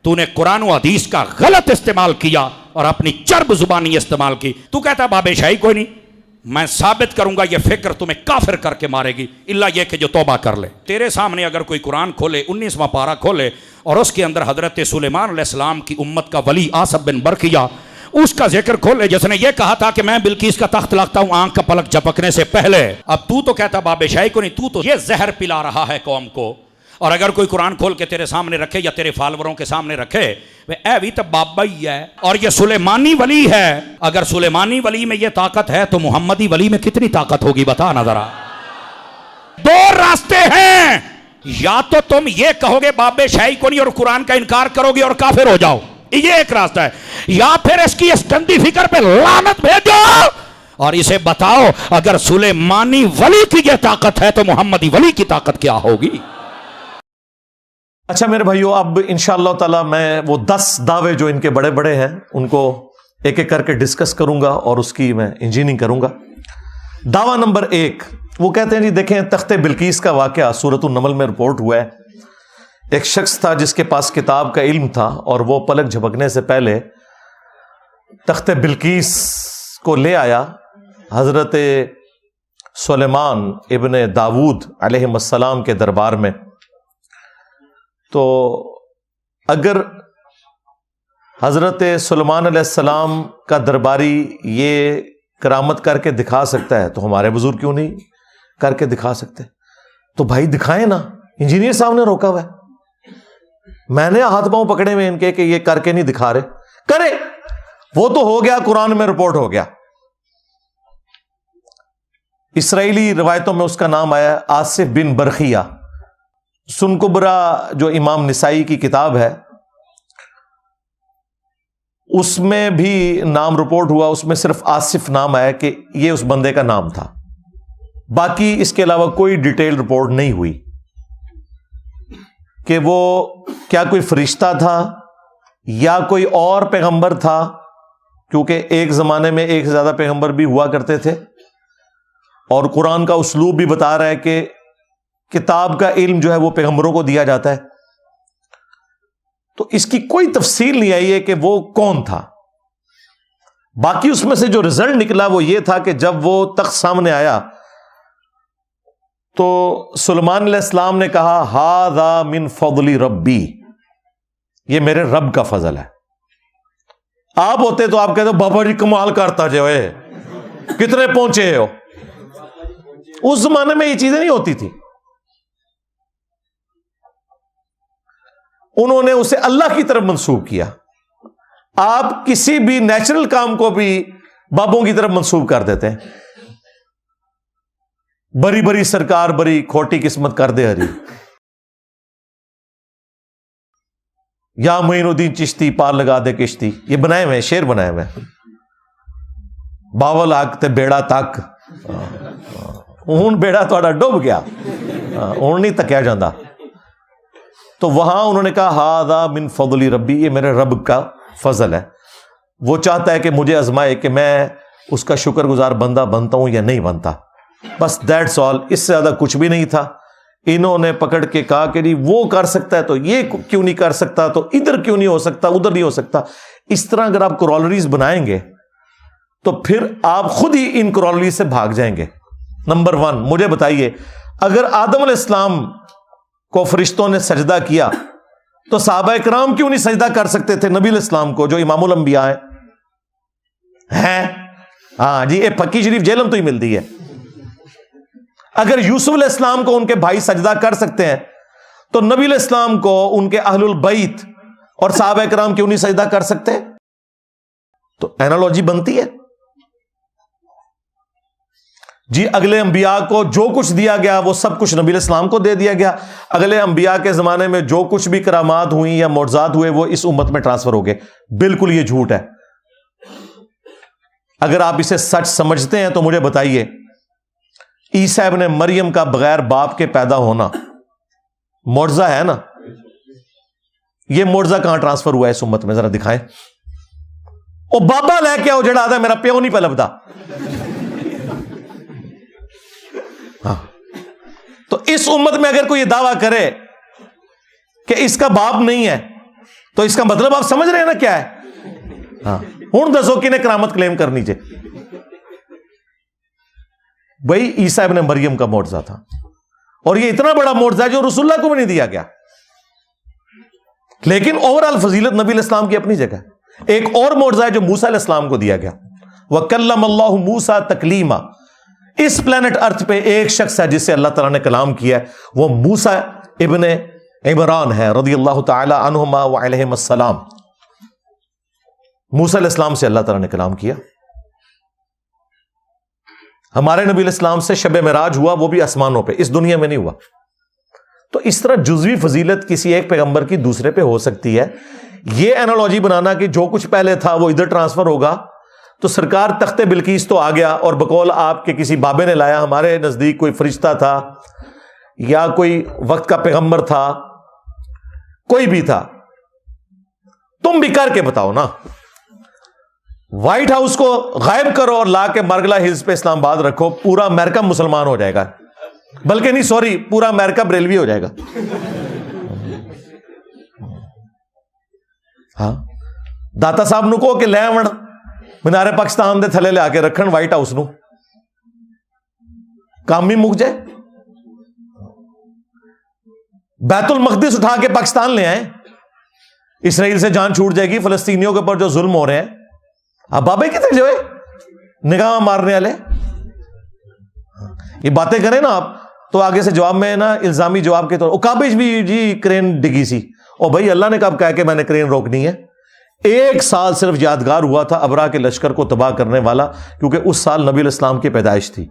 تو نے قرآن و حدیث کا غلط استعمال کیا اور اپنی چرب زبانی استعمال کی. تو کہتا ہے باب شاہی کوئی نہیں. میں ثابت کروں گا یہ فکر تمہیں کافر کر کے مارے گی، الا یہ کہ جو توبہ کر لے. تیرے سامنے اگر کوئی قرآن کھولے 19واں پارہ کھولے اور اس کے اندر حضرت سلیمان علیہ السلام کی امت کا ولی آصف بن برقیہ اس کا ذکر کھولے جس نے یہ کہا تھا کہ میں بلقیس کا تخت لاتا ہوں آنکھ کا پلک جھپکنے سے پہلے. اب تو کہتا باب شاہی کو نہیں، تو یہ زہر پلا رہا ہے قوم کو. اور اگر کوئی قرآن کھول کے تیرے سامنے رکھے یا تیرے فالوروں کے سامنے رکھے اے بھی تو بابا ہی ہے اور یہ سلیمانی ولی ہے. اگر سلیمانی ولی میں یہ طاقت ہے تو محمدی ولی میں کتنی طاقت ہوگی بتا نا ذرا. دو راستے ہیں، یا تو تم یہ کہو گے باب شاہی کو نہیں اور قرآن کا انکار کرو گے اور کافر ہو جاؤ، یہ ایک راستہ ہے، یا پھر اس کی اس گندی فکر پہ لعنت بھیجو اور اسے بتاؤ اگر سلیمانی ولی کی یہ طاقت ہے تو محمدی ولی کی طاقت کیا ہوگی. اچھا میرے بھائیو، اب انشاءاللہ تعالی میں وہ 10 دعوے جو ان کے بڑے بڑے ہیں ان کو ایک ایک کر کے ڈسکس کروں گا اور اس کی میں انجینئرنگ کروں گا. دعویٰ نمبر 1، وہ کہتے ہیں جی دیکھیں تخت بلقیس کا واقعہ سورۃ النمل میں رپورٹ ہوا ہے. ایک شخص تھا جس کے پاس کتاب کا علم تھا اور وہ پلک جھپکنے سے پہلے تخت بلقیس کو لے آیا حضرت سلیمان ابن داود علیہ السلام کے دربار میں. تو اگر حضرت سلیمان علیہ السلام کا درباری یہ کرامت کر کے دکھا سکتا ہے تو ہمارے بزرگ کیوں نہیں کر کے دکھا سکتے؟ تو بھائی دکھائیں نا. انجینئر صاحب نے روکا ہوا ہے، میں نے ہاتھ پاؤں پکڑے ہوئے ان کے کہ یہ کر کے نہیں دکھا رہے. کرے، وہ تو ہو گیا، قرآن میں رپورٹ ہو گیا. اسرائیلی روایتوں میں اس کا نام آیا آصف بن برقیہ. سن کبرا جو امام نسائی کی کتاب ہے اس میں بھی نام رپورٹ ہوا، اس میں صرف آصف نام آیا کہ یہ اس بندے کا نام تھا. باقی اس کے علاوہ کوئی ڈیٹیل رپورٹ نہیں ہوئی کہ وہ کیا کوئی فرشتہ تھا یا کوئی اور پیغمبر تھا، کیونکہ ایک زمانے میں ایک سے زیادہ پیغمبر بھی ہوا کرتے تھے اور قرآن کا اسلوب بھی بتا رہا ہے کہ کتاب کا علم جو ہے وہ پیغمبروں کو دیا جاتا ہے. تو اس کی کوئی تفصیل نہیں آئی ہے کہ وہ کون تھا. باقی اس میں سے جو رزلٹ نکلا وہ یہ تھا کہ جب وہ تخت سامنے آیا تو سلیمان علیہ السلام نے کہا ھذا من فضل ربی، یہ میرے رب کا فضل ہے. آپ ہوتے تو آپ کہتے بابا جی کمال کرتا جو ہے، کتنے پہنچے ہو. اس زمانے میں یہ چیزیں نہیں ہوتی تھی. انہوں نے اسے اللہ کی طرف منسوب کیا. آپ کسی بھی نیچرل کام کو بھی بابوں کی طرف منسوب کر دیتے ہیں. بری بری سرکار بری کھوٹی قسمت کر دے ہری، یا معین الدین چشتی پار لگا دے کشتی. یہ بنائے ہوئے شعر بنائے ہوئے. باول آگ تے بیڑا تک، ہوں بیڑا تھوڑا ڈوب گیا، ہوں نہیں تکیا جاندہ. تو وہاں انہوں نے کہا ھذا من فضل ربی، یہ میرے رب کا فضل ہے. وہ چاہتا ہے کہ مجھے آزمائے کہ میں اس کا شکر گزار بندہ بنتا ہوں یا نہیں بنتا. بس دیٹس آل، اس سے زیادہ کچھ بھی نہیں تھا. انہوں نے پکڑ کے کہا کہ نہیں وہ کر سکتا ہے تو یہ کیوں نہیں کر سکتا، تو ادھر کیوں نہیں ہو سکتا ادھر نہیں ہو سکتا. اس طرح اگر آپ کرولریز بنائیں گے تو پھر آپ خود ہی ان کرولریز سے بھاگ جائیں گے. نمبر 1، مجھے بتائیے اگر آدم علیہ السلام کو فرشتوں نے سجدہ کیا تو صحابہ کرام کیوں نہیں سجدہ کر سکتے تھے نبی علیہ السلام کو جو امام الانبیاء ہیں؟ ہاں جی، یہ پکی شریف جیلم تو ہی ملتی ہے. اگر یوسف علیہ السلام کو ان کے بھائی سجدہ کر سکتے ہیں تو نبی علیہ السلام کو ان کے اہل البیت اور صحابہ کرام کیوں نہیں سجدہ کر سکتے؟ تو اینالوجی بنتی ہے. جی اگلے انبیاء کو جو کچھ دیا گیا وہ سب کچھ نبی علیہ السلام کو دے دیا گیا. اگلے انبیاء کے زمانے میں جو کچھ بھی کرامات ہوئی یا معجزات ہوئے وہ اس امت میں ٹرانسفر ہو گئے. بالکل یہ جھوٹ ہے. اگر آپ اسے سچ سمجھتے ہیں تو مجھے بتائیے عیسیٰ ابن مریم کا بغیر باپ کے پیدا ہونا معجزہ ہے نا؟ یہ معجزہ کہاں ٹرانسفر ہوا ہے اس امت میں؟ ذرا دکھائیں. او بابا لے کے آؤ جڑا آدھا میرا پیو نہیں پہ لبدا. ہاں تو اس امت میں اگر کوئی یہ دعویٰ کرے کہ اس کا باپ نہیں ہے تو اس کا مطلب آپ سمجھ رہے ہیں نا کیا ہے؟ ہاں ہوں دسو کہ کرامت کلیم کرنی چاہیے. بھائی عیسیٰ ابن مریم کا معجزہ تھا, اور یہ اتنا بڑا معجزہ ہے جو رسول اللہ کو بھی نہیں دیا گیا. لیکن اوور آل فضیلت نبی علیہ السلام کی اپنی جگہ. ایک اور معجزہ ہے جو موسیٰ علیہ السلام کو دیا گیا, وَكَلَّمَ اللَّهُ مُوسَىٰ تَكْلِيمًا. اس پلانٹ ارتھ پہ ایک شخص ہے جس سے اللہ تعالیٰ نے کلام کیا ہے, وہ موسیٰ ابن عمران ہے رضی اللہ تعالی عنہما وعلیہم السلام. موسیٰ علیہ السلام سے اللہ تعالیٰ نے کلام کیا. ہمارے نبی علیہ السلام سے شب معراج ہوا, وہ بھی آسمانوں پہ, اس دنیا میں نہیں ہوا. تو اس طرح جزوی فضیلت کسی ایک پیغمبر کی دوسرے پہ ہو سکتی ہے. یہ اینالوجی بنانا کہ جو کچھ پہلے تھا وہ ادھر ٹرانسفر ہوگا, تو سرکار تخت بلقیس تو آ گیا, اور بقول آپ کے کسی بابے نے لایا, ہمارے نزدیک کوئی فرشتہ تھا یا کوئی وقت کا پیغمبر تھا, کوئی بھی تھا. تم بھی کر کے بتاؤ نا. وائٹ ہاؤس کو غائب کرو اور لا کے مرگلا ہلز پہ اسلام آباد رکھو, پورا امریکہ مسلمان ہو جائے گا. بلکہ نہیں, سوری, پورا امریکہ بریلوی ہو جائے گا. ہاں داتا صاحب نو کہو کہ لے آون مینار پاکستان دے تھلے لے آ کے رکھن وائٹ ہاؤس نو, کام بھی مک جائے. بیت المقدس اٹھا کے پاکستان لے آئے, اسرائیل سے جان چھوٹ جائے گی. فلسطینیوں کے اوپر جو ظلم ہو رہے ہیں, اب بابے کتنے جو ہے نگاہ مارنے والے یہ باتیں کریں نا آپ, تو آگے سے جواب میں نا الزامی جواب کے طور کابج بھی جی کرین ڈگی سی, اور بھائی اللہ نے کب کہا کہ میں نے کرین روکنی ہے؟ 1 سال صرف یادگار ہوا تھا ابرا کے لشکر کو تباہ کرنے والا, کیونکہ اس سال نبی علیہ السلام کی پیدائش تھی.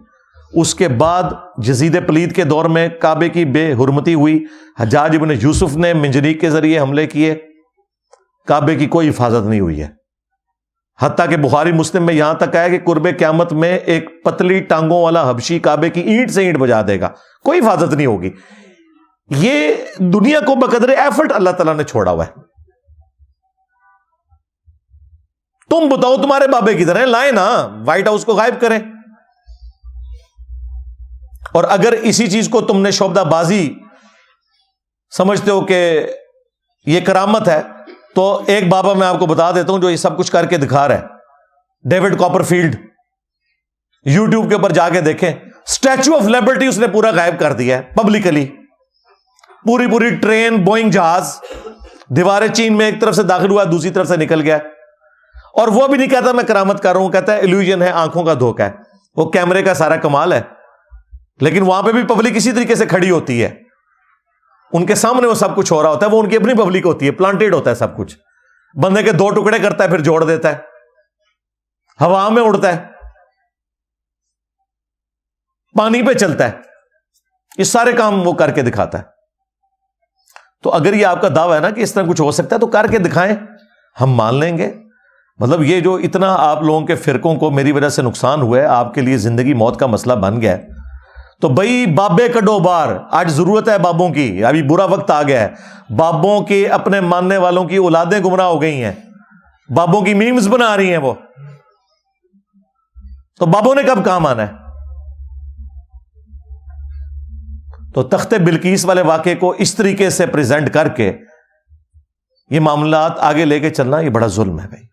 اس کے بعد یزید پلید کے دور میں کعبے کی بے حرمتی ہوئی, حجاج ابن یوسف نے منجنیق کے ذریعے حملے کیے, کعبے کی کوئی حفاظت نہیں ہوئی ہے. حتیٰ کہ بخاری مسلم میں یہاں تک آیا کہ قرب قیامت میں ایک پتلی ٹانگوں والا حبشی کعبے کی اینٹ سے اینٹ بجا دے گا, کوئی حفاظت نہیں ہوگی. یہ دنیا کو بقدر ایفرٹ اللہ تعالیٰ نے چھوڑا ہوا ہے. تم بتاؤ تمہارے بابے کی طرح لائیں نا, وائٹ ہاؤس کو غائب کریں. اور اگر اسی چیز کو تم نے شعبدہ بازی سمجھتے ہو کہ یہ کرامت ہے, تو ایک بابا میں آپ کو بتا دیتا ہوں جو یہ سب کچھ کر کے دکھا رہا ہے, ڈیوڈ کاپر فیلڈ. یوٹیوب کے اوپر جا کے دیکھیں, اسٹیچو آف لبرٹی اس نے پورا غائب کر دیا ہے پبلکلی. پوری ٹرین, بوئنگ جہاز دیوار چین میں ایک طرف سے داخل ہوا, دوسری طرف سے نکل گیا. اور وہ بھی نہیں کہتا میں کرامت کر رہا ہوں, کہتا ہے ایلیوژن ہے, آنکھوں کا دھوکہ ہے. وہ کیمرے کا سارا کمال ہے, لیکن وہاں پہ بھی پبلک اسی طریقے سے کھڑی ہوتی ہے. ان کے سامنے وہ سب کچھ ہو رہا ہوتا ہے, وہ ان کی اپنی پبلک ہوتی ہے, پلانٹیڈ ہوتا ہے سب کچھ. بندے کے 2 ٹکڑے کرتا ہے, پھر جوڑ دیتا ہے, ہوا میں اڑتا ہے, پانی پہ چلتا ہے, یہ سارے کام وہ کر کے دکھاتا ہے. تو اگر یہ آپ کا دعویٰ ہے نا کہ اس طرح کچھ ہو سکتا ہے, تو کر کے دکھائیں, ہم مان لیں گے. مطلب یہ جو اتنا آپ لوگوں کے فرقوں کو میری وجہ سے نقصان ہوا ہے, آپ کے لیے زندگی موت کا مسئلہ بن گیا ہے, تو بھائی بابے کڈو بار. آج ضرورت ہے بابوں کی, ابھی برا وقت آ گیا ہے. بابوں کے اپنے ماننے والوں کی اولادیں گمراہ ہو گئی ہیں, بابوں کی میمز بنا رہی ہیں وہ, تو بابوں نے کب کام آنا ہے؟ تو تخت بلقیس والے واقعے کو اس طریقے سے پریزنٹ کر کے یہ معاملات آگے لے کے چلنا, یہ بڑا ظلم ہے بھائی.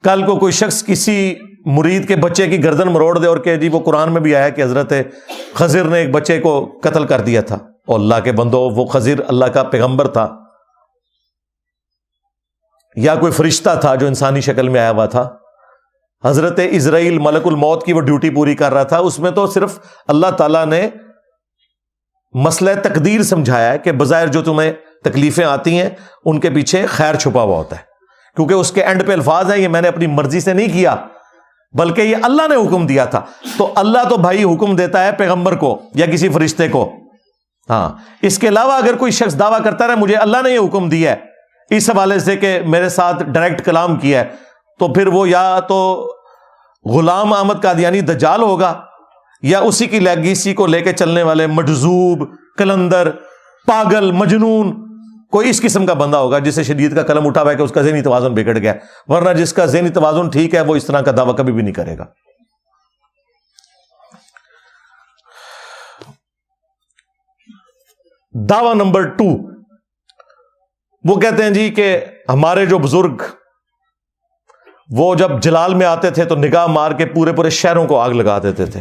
کل کو کوئی شخص کسی مرید کے بچے کی گردن مروڑ دے اور کہ جی وہ قرآن میں بھی آیا کہ حضرت خضر نے ایک بچے کو قتل کر دیا تھا, اور اللہ کے بندو وہ خضر اللہ کا پیغمبر تھا, یا کوئی فرشتہ تھا جو انسانی شکل میں آیا ہوا تھا. حضرت اسرائیل ملک الموت کی وہ ڈیوٹی پوری کر رہا تھا. اس میں تو صرف اللہ تعالیٰ نے مسئلہ تقدیر سمجھایا ہے کہ بظاہر جو تمہیں تکلیفیں آتی ہیں ان کے پیچھے خیر چھپا ہوا ہوتا ہے, کیونکہ اس کے اینڈ پہ الفاظ ہیں, یہ میں نے اپنی مرضی سے نہیں کیا بلکہ یہ اللہ نے حکم دیا تھا. تو اللہ تو بھائی حکم دیتا ہے پیغمبر کو یا کسی فرشتے کو. ہاں, اس کے علاوہ اگر کوئی شخص دعویٰ کرتا رہے مجھے اللہ نے یہ حکم دیا ہے اس حوالے سے کہ میرے ساتھ ڈائریکٹ کلام کیا ہے, تو پھر وہ یا تو غلام احمد قادیانی دجال ہوگا, یا اسی کی لیگیسی کو لے کے چلنے والے مجذوب, کلندر, پاگل, مجنون, کوئی اس قسم کا بندہ ہوگا جسے شریعت کا قلم اٹھا ہوا ہے کہ اس کا ذہنی توازن بگڑ گیا. ورنہ جس کا ذہنی توازن ٹھیک ہے وہ اس طرح کا دعویٰ کبھی بھی نہیں کرے گا. دعویٰ نمبر 2, وہ کہتے ہیں جی کہ ہمارے جو بزرگ وہ جب جلال میں آتے تھے تو نگاہ مار کے پورے پورے شہروں کو آگ لگا دیتے تھے.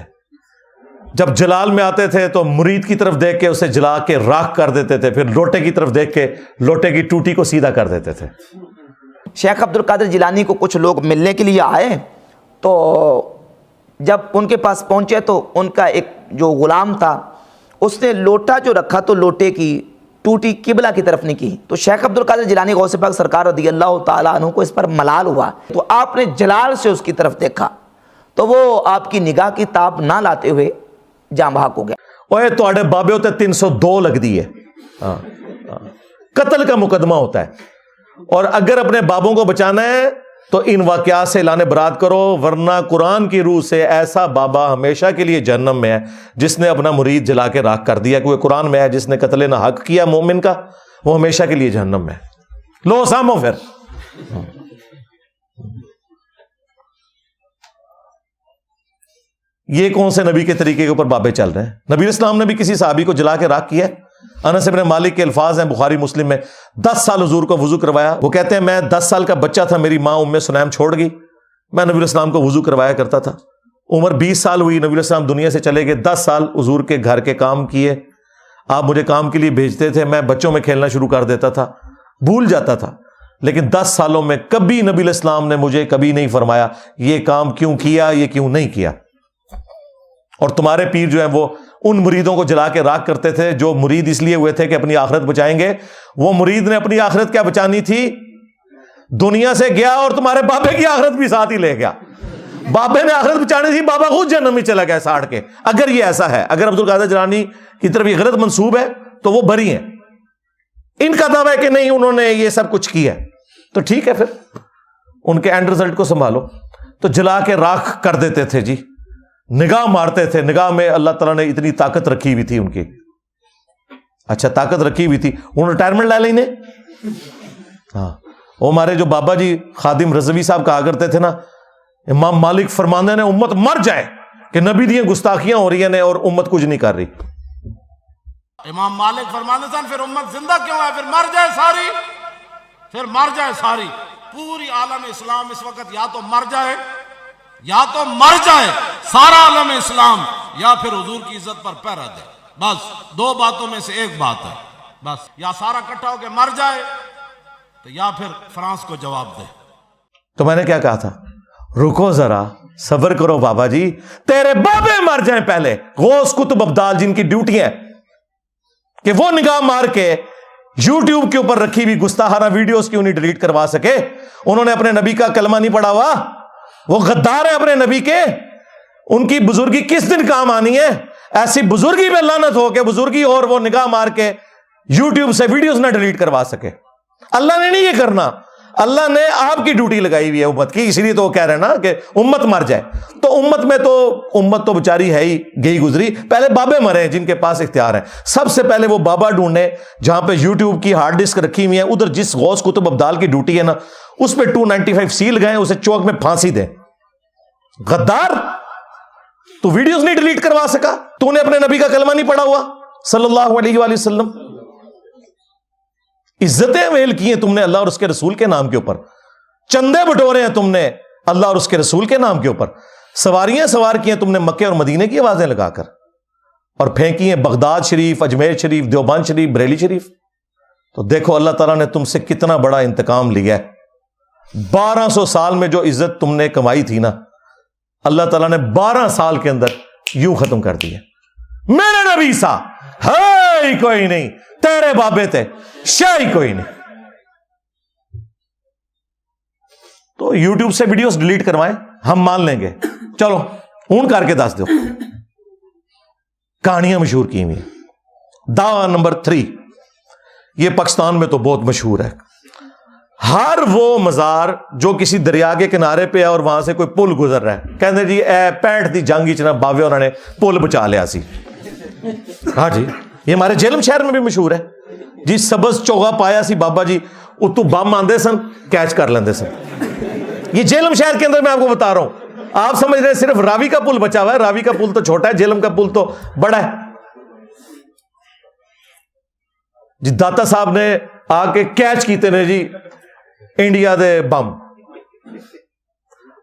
جب جلال میں آتے تھے تو مرید کی طرف دیکھ کے اسے جلا کے راکھ کر دیتے تھے, پھر لوٹے کی طرف دیکھ کے لوٹے کی ٹوٹی کو سیدھا کر دیتے تھے. شیخ عبد القادر جیلانی کو کچھ لوگ ملنے کے لیے آئے, تو جب ان کے پاس پہنچے تو ان کا ایک جو غلام تھا اس نے لوٹا جو رکھا تو لوٹے کی ٹوٹی قبلہ کی طرف نہیں کی. تو شیخ عبد القادر جیلانی غوث پاک سرکار رضی اللہ تعالیٰ عنہ کو اس پر ملال ہوا, تو آپ نے جلال سے اس کی طرف دیکھا تو وہ آپ کی نگاہ کی تاب نہ لاتے ہوئے جاں بحق ہو گیا. اوے تواڈے بابے ہوتے 302 لگ دی ہے, قتل کا مقدمہ ہوتا ہے. اور اگر اپنے بابوں کو بچانا ہے تو ان واقعات سے اعلان برات کرو, ورنہ قرآن کی روح سے ایسا بابا ہمیشہ کے لیے جہنم میں ہے جس نے اپنا مرید جلا کے راکھ کر دیا. کیونکہ قرآن میں ہے جس نے قتل نہ حق کیا مومن کا وہ ہمیشہ کے لیے جہنم میں ہے. لو سامو پھر. یہ کون سے نبی کے طریقے کے اوپر بابے چل رہے ہیں؟ نبی اسلام نے بھی کسی صحابی کو جلا کے راکھ کیا ہے؟ انس بن مالک کے الفاظ ہیں بخاری مسلم میں, 10 سال حضور کو وضو کروایا. وہ کہتے ہیں میں 10 سال کا بچہ تھا, میری ماں ام سلیم چھوڑ گئی, میں نبی اسلام کو وضو کروایا کرتا تھا. عمر 20 سال ہوئی, نبی اسلام دنیا سے چلے گئے. 10 سال حضور کے گھر کے کام کیے, آپ مجھے کام کے لیے بھیجتے تھے, میں بچوں میں کھیلنا شروع کر دیتا تھا, بھول جاتا تھا. لیکن 10 سالوں میں کبھی نبی اسلام نے مجھے کبھی نہیں فرمایا یہ کام کیوں کیا, یہ کیوں نہیں کیا. اور تمہارے پیر جو ہیں وہ ان مریدوں کو جلا کے راکھ کرتے تھے جو مرید اس لیے ہوئے تھے کہ اپنی آخرت بچائیں گے. وہ مرید نے اپنی آخرت کیا بچانی تھی, دنیا سے گیا اور تمہارے بابے کی آخرت بھی ساتھ ہی لے گیا. بابے نے آخرت بچانی تھی, بابا خود جہنم میں چلا گیا ساڑ کے. اگر یہ ایسا ہے, اگر عبد القادر جیلانی کی طرف یہ غلط منسوب ہے تو وہ بری ہیں. ان کا دعویٰ ہے کہ نہیں انہوں نے یہ سب کچھ کیا ہے, تو ٹھیک ہے, پھر ان کے اینڈ رزلٹ کو سنبھالو. تو جلا کے راکھ کر دیتے تھے جی, نگاہ مارتے تھے. نگاہ میں اللہ تعالیٰ نے اتنی طاقت رکھی ہوئی تھی ان کی. اچھا طاقت رکھی ہوئی تھی, انہوں نے ریٹائرمنٹ لے لی. ہاں, وہ ہمارے جو بابا جی خادم رضوی صاحب کہا کرتے تھے نا, امام مالک فرماندے نے امت مر جائے کہ نبی دی گستاخیاں ہو رہی ہیں اور امت کچھ نہیں کر رہی. امام مالک فرماندے سن پھر امت زندہ کیوں ہے, پھر مر جائے ساری, پھر مر جائے ساری. پوری عالم اسلام اس وقت یا تو مر جائے, یا تو مر جائے سارا عالم اسلام, یا پھر حضور کی عزت پر پہرا دے. بس 2 باتوں میں سے ایک بات ہے, بس یا سارا اکٹھا ہو کے مر جائے تو یا پھر فرانس کو جواب دے. تو میں نے کیا کہا تھا, رکو ذرا صبر کرو بابا جی, تیرے بابے مر جائیں پہلے. غوث کتب ابدال جن کی ڈیوٹی ہے کہ وہ نگاہ مار کے یوٹیوب کے اوپر رکھی ہوئی گستاخانہ ویڈیوز کیوں نہیں ڈیلیٹ کروا سکے؟ انہوں نے اپنے نبی کا کلمہ نہیں پڑھا ہوا, وہ غدار ہیں اپنے نبی کے. ان کی بزرگی کس دن کام آنی ہے؟ ایسی بزرگی پہ لعنت ہو کے بزرگی اور وہ نگاہ مار کے یوٹیوب سے ویڈیوز نہ ڈیلیٹ کروا سکے. اللہ نے نہیں یہ کرنا, اللہ نے آپ کی ڈیوٹی لگائی ہوئی ہے امت کی, اس لیے تو وہ کہہ رہے ہیں نا کہ امت مر جائے. تو امت تو بیچاری ہے ہی گئی گزری, پہلے بابے مرے ہیں جن کے پاس اختیار ہے. سب سے پہلے وہ بابا ڈھونڈنے جہاں پہ یوٹیوب کی ہارڈ ڈسک رکھی ہوئی ہے, ادھر جس غوث کتب ابدال کی ڈیوٹی ہے نا اس پہ 295 سی لگائیں, اسے چوک میں پھانسی دیں. غدار, تو ویڈیوز نہیں ڈیلیٹ کروا سکا, تو نے اپنے نبی کا کلمہ نہیں پڑھا ہوا صلی اللہ علیہ وآلہ وسلم. عزتیں ویل کی ہیں تم نے اللہ اور اس کے رسول کے نام کے اوپر, چندے بٹورے ہیں تم نے اللہ اور اس کے رسول کے نام کے اوپر, سواریاں سوار کی ہیں تم نے مکے اور مدینے کی آوازیں لگا کر, اور پھینکی ہیں بغداد شریف, اجمیر شریف, دیوبند شریف, بریلی شریف. تو دیکھو اللہ تعالیٰ نے تم سے کتنا بڑا انتقام لیا ہے. 1200 سال میں جو عزت تم نے کمائی تھی نا, اللہ تعالیٰ نے 12 سال کے اندر یوں ختم کر دی ہے. میرے نبی سا ہے کوئی نہیں, تیرے بابے تھے شاہی کوئی نہیں. تو یوٹیوب سے ویڈیوز ڈیلیٹ کروائیں, ہم مان لیں گے, چلو اون کر کے دس دو. کہانیاں مشہور کی ہوئی. دعویٰ نمبر 3, یہ پاکستان میں تو بہت مشہور ہے. ہر وہ مزار جو کسی دریا کے کنارے پہ ہے اور وہاں سے کوئی پل گزر رہا ہے, کہتے جی اے 65 دی جنگ چنا باوے انہوں نے پل بچا لیا سی. ہاں جی, یہ ہمارے جیلم شہر میں بھی مشہور ہے جی. سبز چوغا پایا سی بابا جی, اتو بم آندے سن, کیچ کر لیندے سن. یہ جیلم شہر کے اندر میں آپ کو بتا رہا ہوں. آپ سمجھ رہے ہیں صرف راوی کا پل بچا ہوا ہے, راوی کا پل تو چھوٹا ہے, جیلم کا پل تو بڑا ہے. جی داتا صاحب نے آ کے کیچ کیتے نے جی انڈیا دے بم.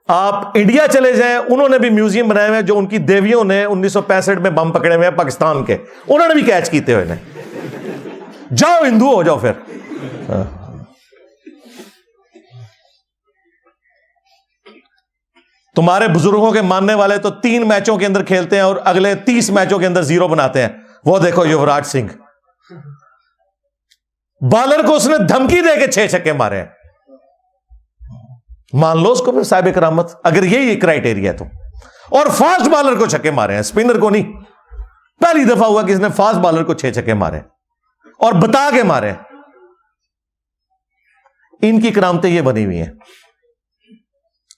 آپ انڈیا چلے جائیں, انہوں نے بھی میوزیم بنائے ہوئے ہیں جو ان کی دیویوں نے 1965 میں بم پکڑے ہوئے ہیں پاکستان کے, انہوں نے بھی کیچ کیتے ہوئے ہیں. جاؤ ہندو ہو جاؤ پھر. تمہارے بزرگوں کے ماننے والے تو 3 میچوں کے اندر کھیلتے ہیں اور اگلے 30 میچوں کے اندر 0 بناتے ہیں. وہ دیکھو یوراج سنگھ, بالر کو اس نے دھمکی دے کے 6 چھکے مارے ہیں. مان لو اس کو پھر صاحب کرامت, اگر یہی کرائیٹیریا ہے تو. اور فاسٹ بالر کو چھکے مارے ہیں, اسپنر کو نہیں. پہلی دفعہ ہوا کہ اس نے فاسٹ بالر کو 6 چھکے مارے اور بتا کے مارے. ان کی کرامتیں یہ بنی ہوئی ہیں.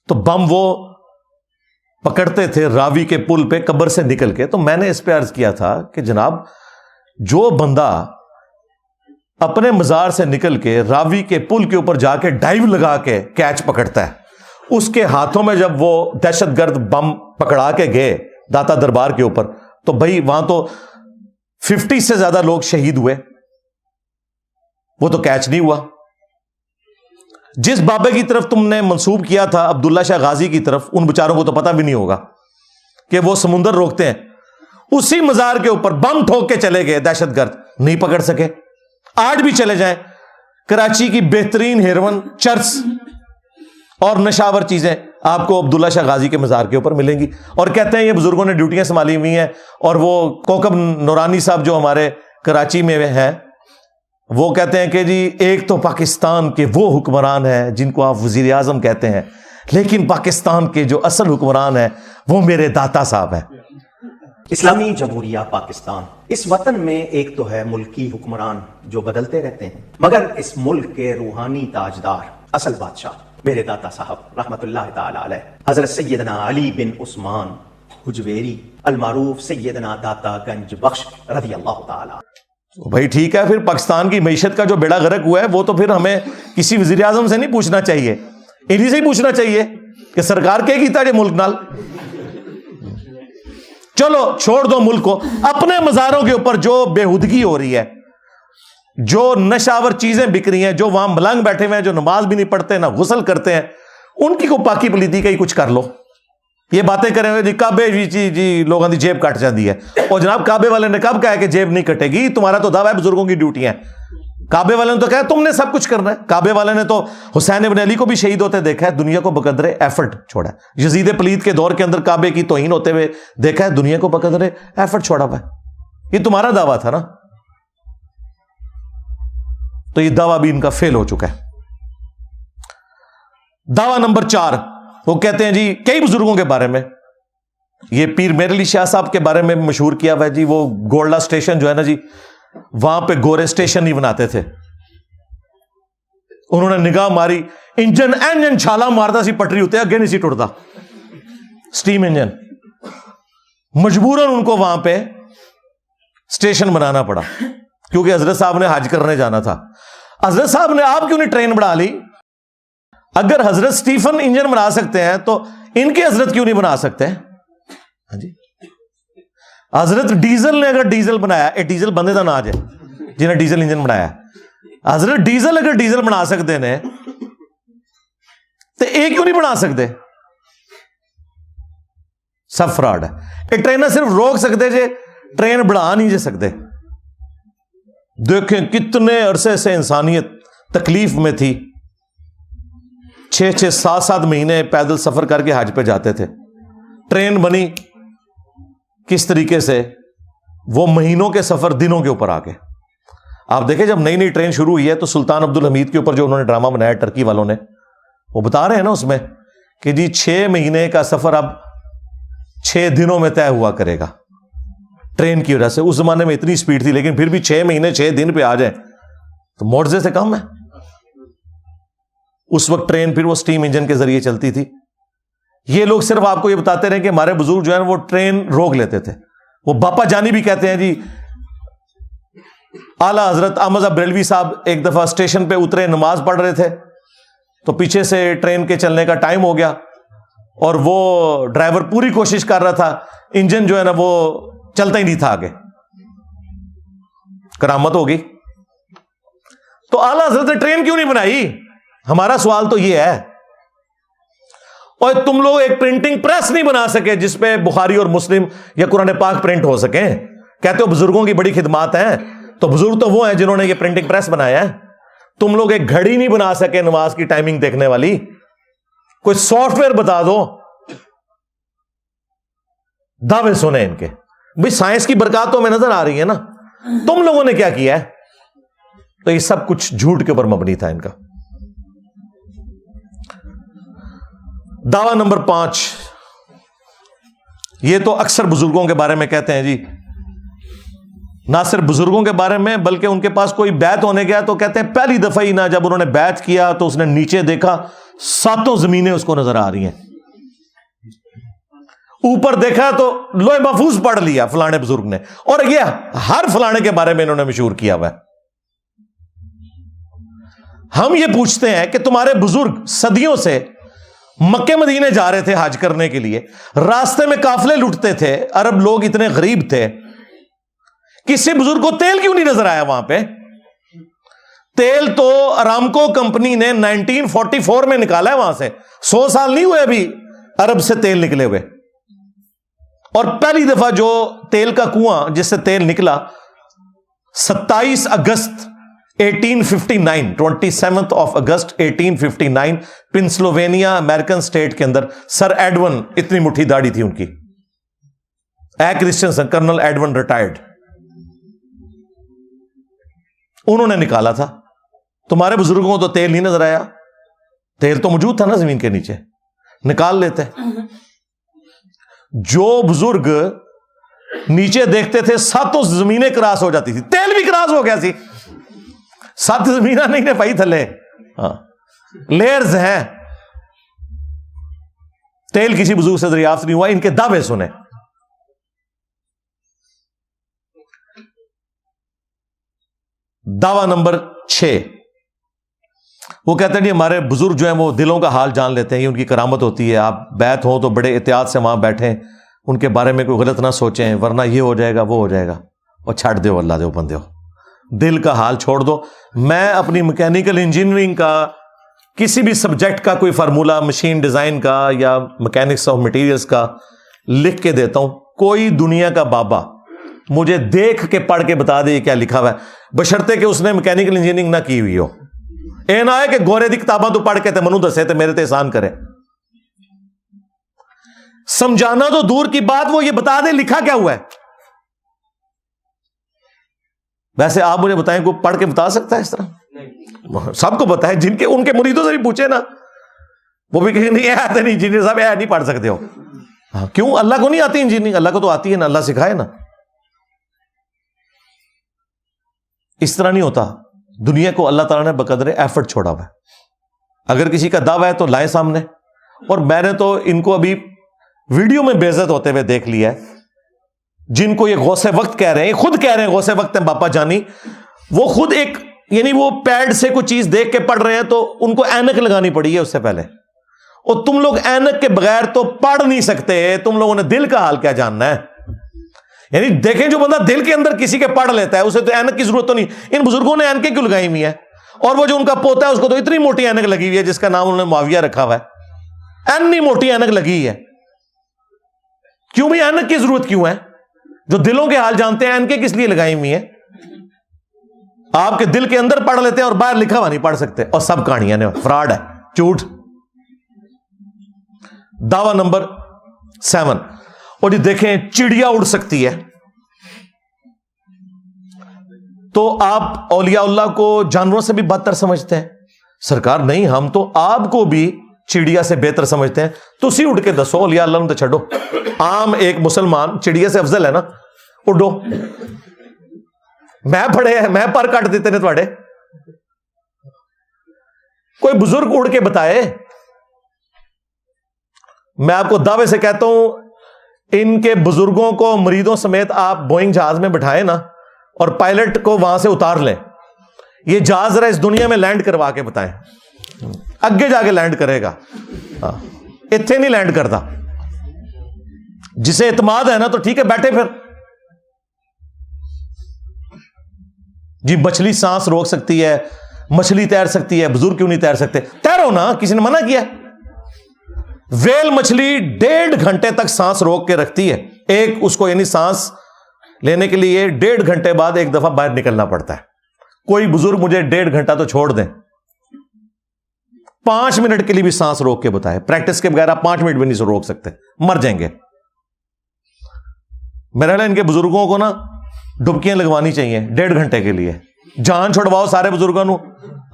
تو بم وہ پکڑتے تھے راوی کے پل پہ قبر سے نکل کے. تو میں نے اس پہ عرض کیا تھا کہ جناب, جو بندہ اپنے مزار سے نکل کے راوی کے پل کے اوپر جا کے ڈائیو لگا کے کیچ پکڑتا ہے, اس کے ہاتھوں میں جب وہ دہشت گرد بم پکڑا کے گئے داتا دربار کے اوپر, تو بھائی وہاں تو 50 سے زیادہ لوگ شہید ہوئے, وہ تو کیچ نہیں ہوا. جس بابے کی طرف تم نے منسوب کیا تھا عبداللہ شاہ غازی کی طرف, ان بیچاروں کو تو پتہ بھی نہیں ہوگا کہ وہ سمندر روکتے ہیں. اسی مزار کے اوپر بم ٹھوک کے چلے گئے دہشت گرد, نہیں پکڑ سکے. آج بھی چلے جائیں, کراچی کی بہترین ہیروئن, چرس اور نشاور چیزیں آپ کو عبداللہ شاہ غازی کے مزار کے اوپر ملیں گی. اور کہتے ہیں یہ بزرگوں نے ڈیوٹیاں سنبھالی ہوئی ہیں, اور وہ کوکب نورانی صاحب جو ہمارے کراچی میں ہیں, وہ کہتے ہیں کہ جی ایک تو پاکستان کے وہ حکمران ہیں جن کو آپ وزیر اعظم کہتے ہیں, لیکن پاکستان کے جو اصل حکمران ہیں وہ میرے داتا صاحب ہیں. اسلامی جمہوریہ پاکستان, اس وطن میں ایک تو ہے ملکی حکمران جو بدلتے رہتے ہیں, مگر اس ملک کے روحانی تاجدار اصل بادشاہ میرے داتا صاحب رحمت اللہ تعالی علیہ حضرت سیدنا علی بن عثمان حجویری المعروف سیدنا داتا گنج بخش رضی اللہ تعالی. بھائی ٹھیک ہے, پھر پاکستان کی معیشت کا جو بیڑا غرق ہوا ہے وہ تو پھر ہمیں کسی وزیر اعظم سے نہیں پوچھنا چاہیے, انہی سے ہی پوچھنا چاہیے کہ سرکار کیا کیتا ہے ملک نال. چلو چھوڑ دو ملک کو. اپنے مزاروں کے اوپر جو بےہودگی ہو رہی ہے, جو نشاور چیزیں بک رہی ہیں, جو وہاں ملنگ بیٹھے ہوئے ہیں, جو نماز بھی نہیں پڑھتے نہ غسل کرتے ہیں, ان کی کو پاکی پلیتی کا ہی کچھ کر لو. یہ باتیں کریں ہوئے جی کعبے جی لوگوں کی جیب کٹ جاتی ہے. اور جناب کعبے والے نے کب کہا کہ جیب نہیں کٹے گی؟ تمہارا تو دعویٰ ہے بزرگوں کی ڈیوٹی ہے. کعبے والے نے تو کہا تم نے سب کچھ کرنا ہے. کعبے والے نے تو حسین ابن علی کو بھی شہید ہوتے دیکھا ہے, دنیا کو بقدر ایفرٹ چھوڑا ہے. یزید پلید کے دور کے اندر کعبے کی توہین ہوتے ہوئے دیکھا ہے, دنیا کو بقدر ایفرٹ چھوڑا ہوا ہے. یہ تمہارا دعویٰ تھا نا, تو یہ دعویٰ بھی ان کا فیل ہو چکا ہے. دعویٰ نمبر 4, وہ کہتے ہیں جی کئی بزرگوں کے بارے میں, یہ پیر میر علی شاہ صاحب کے بارے میں مشہور کیا ہوا ہے جی, وہ گولڈا اسٹیشن جو ہے نا جی, وہاں پہ گورے اسٹیشن نہیں بناتے تھے. انہوں نے نگاہ ماری, انجن چھالا مارتا سی پٹری ہوتے اگے نہیں سی ٹوٹتا, سٹیم انجن. مجبوراً ان کو وہاں پہ اسٹیشن بنانا پڑا, کیونکہ حضرت صاحب نے حج کرنے جانا تھا. حضرت صاحب نے آپ کیوں نہیں ٹرین بنا لی؟ اگر حضرت سٹیفن انجن بنا سکتے ہیں تو ان کے حضرت کیوں نہیں بنا سکتے؟ ہاں جی, حضرت ڈیزل نے اگر ڈیزل بنایا, ڈیزل بندے کا ناج ہے جنہیں ڈیزل انجن بنایا, حضرت ڈیزل اگر ڈیزل بنا سکتے ہیں تو ایک کیوں نہیں بنا سکتے؟ سب فراڈ ہے. یہ ٹرین صرف روک سکتے جے, ٹرین بڑھا نہیں جے سکتے. دیکھیں کتنے عرصے سے انسانیت تکلیف میں تھی, 6 7 مہینے پیدل سفر کر کے حج پہ جاتے تھے. ٹرین بنی کس طریقے سے, وہ مہینوں کے سفر دنوں کے اوپر آ گئے. آپ دیکھیں جب نئی ٹرین شروع ہوئی ہے تو سلطان عبد الحمید کے اوپر جو انہوں نے ڈرامہ بنایا ٹرکی والوں نے, وہ بتا رہے ہیں نا اس میں کہ جی 6 مہینے کا سفر اب 6 دنوں میں طے ہوا کرے گا ٹرین کی وجہ سے. اس زمانے میں اتنی سپیڈ تھی, لیکن پھر بھی 6 مہینے 6 دن پہ آ جائیں تو معجزے سے کم ہے. اس وقت ٹرین پھر وہ سٹیم انجن کے ذریعے چلتی تھی. یہ لوگ صرف آپ کو یہ بتاتے رہے کہ ہمارے بزرگ جو ہے وہ ٹرین روک لیتے تھے. وہ باپا جانی بھی کہتے ہیں جی, اعلیٰ حضرت احمد صاحب بریلوی صاحب ایک دفعہ اسٹیشن پہ اترے, نماز پڑھ رہے تھے, تو پیچھے سے ٹرین کے چلنے کا ٹائم ہو گیا اور وہ ڈرائیور پوری کوشش کر رہا تھا, انجن جو ہے نا وہ چلتا ہی نہیں تھا آگے. کرامت ہو گئی. تو اعلیٰ حضرت نے ٹرین کیوں نہیں بنائی؟ ہمارا سوال تو یہ ہے. اور تم لوگ ایک پرنٹنگ پریس نہیں بنا سکے جس پہ بخاری اور مسلم یا قرآن پاک پرنٹ ہو سکیں. کہتے ہو بزرگوں کی بڑی خدمات ہیں, تو بزرگ تو وہ ہیں جنہوں نے یہ پرنٹنگ پریس بنایا ہے. تم لوگ ایک گھڑی نہیں بنا سکے نماز کی ٹائمنگ دیکھنے والی. کوئی سافٹ ویئر بتا دو. دعوے سنیں ان کے, بھئی سائنس کی برکات تو ہمیں نظر آ رہی ہے نا, تم لوگوں نے کیا کیا ہے؟ تو یہ سب کچھ جھوٹ کے اوپر مبنی تھا ان کا. دعویٰ نمبر 5, یہ تو اکثر بزرگوں کے بارے میں کہتے ہیں جی, نہ صرف بزرگوں کے بارے میں بلکہ ان کے پاس کوئی بیعت ہونے گیا تو کہتے ہیں پہلی دفعہ ہی نہ جب انہوں نے بیعت کیا تو اس نے نیچے دیکھا 7 زمینیں اس کو نظر آ رہی ہیں, اوپر دیکھا تو لوح محفوظ پڑھ لیا فلانے بزرگ نے, اور یہ ہر فلانے کے بارے میں انہوں نے مشہور کیا ہوا ہے. ہم یہ پوچھتے ہیں کہ تمہارے بزرگ صدیوں سے مکے مدینے جا رہے تھے حج کرنے کے لیے, راستے میں قافلے لٹتے تھے, عرب لوگ اتنے غریب تھے, کسی بزرگ کو تیل کیوں نہیں نظر آیا وہاں پہ؟ تیل تو ارامکو کمپنی نے 1944 میں نکالا ہے وہاں سے, 100 سال نہیں ہوئے ابھی عرب سے تیل نکلے ہوئے. اور پہلی دفعہ جو تیل کا کنواں جس سے تیل نکلا 27 اگست 1859 27 اگست 1859 پنسلوینیا امریکن اسٹیٹ کے اندر, سر ایڈون, اتنی مٹھی داڑھی تھی ان کی, اے کرسچنسن, کرنل ایڈون ریٹائرڈ, انہوں نے نکالا تھا. تمہارے بزرگوں کو تو تیل نہیں نظر آیا, تیل تو موجود تھا نا زمین کے نیچے, نکال لیتے. جو بزرگ نیچے دیکھتے تھے 7 زمینیں کراس ہو جاتی تھی, تیل بھی کراس ہو گیا سی. 7 زمینیں نہیں نے پائی تھلے, لیئرز ہیں, تیل کسی بزرگ سے دریافت نہیں ہوا. ان کے دعوے سنیں. دعویٰ نمبر 6, وہ کہتے ہیں جی ہمارے بزرگ جو ہیں وہ دلوں کا حال جان لیتے ہیں, یہ ان کی کرامت ہوتی ہے. آپ بیعت ہو تو بڑے احتیاط سے وہاں بیٹھیں, ان کے بارے میں کوئی غلط نہ سوچیں ورنہ یہ ہو جائے گا وہ ہو جائے گا. اور چھاڑ دو, اللہ دو بندے ہو, دل کا حال چھوڑ دو. میں اپنی میکینیکل انجینئرنگ کا کسی بھی سبجیکٹ کا کوئی فارمولا, مشین ڈیزائن کا یا میکینکس آف مٹیریلز کا لکھ کے دیتا ہوں, کوئی دنیا کا بابا مجھے دیکھ کے پڑھ کے بتا دے کیا لکھا ہوا ہے, بشرطے کہ اس نے میکینیکل انجینئرنگ نہ کی ہوئی ہو. اے نہ ہے کہ گورے دی کتاباں تو پڑھ کے تے منو دسے تے میرے تے احسان کرے. سمجھانا تو دور کی بات, وہ یہ بتا دے لکھا کیا ہوا ہے. ویسے آپ مجھے بتائیں کوئی پڑھ کے بتا سکتا ہے اس طرح؟ سب کو پتا ہے, جن کے ان کے مریدوں سے بھی پوچھے نا, وہ بھی کہیں نہیں آتے نہیں انجینئر صاحب, نہیں پڑھ سکتے ہو. کیوں؟ اللہ کو نہیں آتی انجینئرنگ؟ اللہ کو تو آتی ہے نا, اللہ سکھائے نا. اس طرح نہیں ہوتا. دنیا کو اللہ تعالیٰ نے بقدر ایفرٹ چھوڑا ہوا ہے. اگر کسی کا دعویٰ ہے تو لائیں سامنے. اور میں نے تو ان کو ابھی ویڈیو میں بے عزت ہوتے ہوئے دیکھ لیا ہے, جن کو یہ غوث وقت کہہ رہے ہیں, خود کہہ رہے ہیں غوث وقت ہیں باپا جانی, وہ خود ایک یعنی وہ پیڈ سے کوئی چیز دیکھ کے پڑھ رہے ہیں تو ان کو اینک لگانی پڑی ہے اس سے پہلے. اور تم لوگ اینک کے بغیر تو پڑھ نہیں سکتے. تم لوگوں نے دل کا حال کیا جاننا ہے؟ یعنی دیکھیں جو بندہ دل کے اندر کسی کے پڑھ لیتا ہے اسے تو اینک کی ضرورت تو نہیں. ان بزرگوں نے اینکیں کیوں لگائی ہوئی ہیں؟ اور وہ جو ان کا پوتا ہے اس کو تو اتنی موٹی اینک لگی ہوئی ہے جس کا نام انہوں نے معاویہ رکھا ہوا ہے. اتنی موٹی اینک لگی ہے. کیوں بھی اینک کی ضرورت کیوں ہے؟ جو دلوں کے حال جانتے ہیں اینکیں کس لیے لگائی ہوئی ہیں؟ آپ کے دل کے اندر پڑھ لیتے ہیں اور باہر لکھا ہوا نہیں پڑھ سکتے. اور سب کہانیاں نے فراڈ ہے, جھوٹ. دعویٰ نمبر 7, اور جی دیکھیں چڑیا اڑ سکتی ہے تو آپ اولیاء اللہ کو جانوروں سے بھی بدتر سمجھتے ہیں. سرکار نہیں, ہم تو آپ کو بھی چڑیا سے بہتر سمجھتے ہیں. تو اسی اٹھ کے دسو, اولیاء اللہ نے تو چھڑو. عام ایک مسلمان چڑیا سے افضل ہے نا, اڈو. میں پڑھے ہیں, میں پر کٹ دیتے نے تھوڑے. کوئی بزرگ اڑ کے بتائے. میں آپ کو دعوے سے کہتا ہوں, ان کے بزرگوں کو مریدوں سمیت آپ بوئنگ جہاز میں بٹھائے نا اور پائلٹ کو وہاں سے اتار لیں, یہ جہاز ذرا اس دنیا میں لینڈ کروا کے بتائیں. اگے جا کے لینڈ کرے گا, اتنے نہیں لینڈ کرتا. جسے اعتماد ہے نا تو ٹھیک ہے بیٹھے پھر. جی مچھلی سانس روک سکتی ہے, مچھلی تیر سکتی ہے, بزرگ کیوں نہیں تیر سکتے؟ تیرو نا, کسی نے منع کیا؟ ویل مچھلی 1.5 گھنٹے تک سانس روک کے رکھتی ہے, ایک اس کو یعنی سانس لینے کے لیے 1.5 گھنٹے بعد ایک دفعہ باہر نکلنا پڑتا ہے. کوئی بزرگ مجھے 1.5 گھنٹہ تو چھوڑ دیں, 5 منٹ کے لیے بھی سانس روک کے بتائے, پریکٹس کے بغیر آپ 5 منٹ بھی نہیں روک سکتے, مر جائیں گے. میرا ان کے بزرگوں کو نا ڈبکیاں لگوانی چاہیے 1.5 گھنٹے کے لیے, جان چھڑواؤ سارے بزرگوں کو.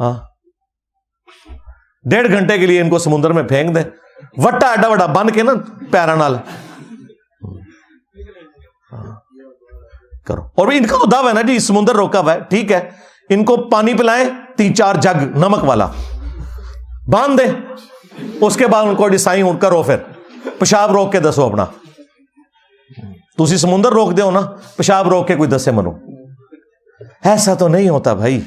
ہاں 1.5 گھنٹے کے لیے ان کو سمندر میں پھینک دیں, وٹا ایڈا وڈا بن کے نا پیرا نال کرو. اور ان کا تو دعویٰ ہے نا جی سمندر روکا ہوا ہے, ٹھیک ہے, ان کو پانی پلائیں 3-4 جگ نمک والا باندھ دیں, اس کے بعد ان کو ڈسائن اٹھ کرو, پھر پیشاب روک کے دسو اپنا. تسی سمندر روک دو نا, پیشاب روک کے کوئی دسے منو. ایسا تو نہیں ہوتا بھائی,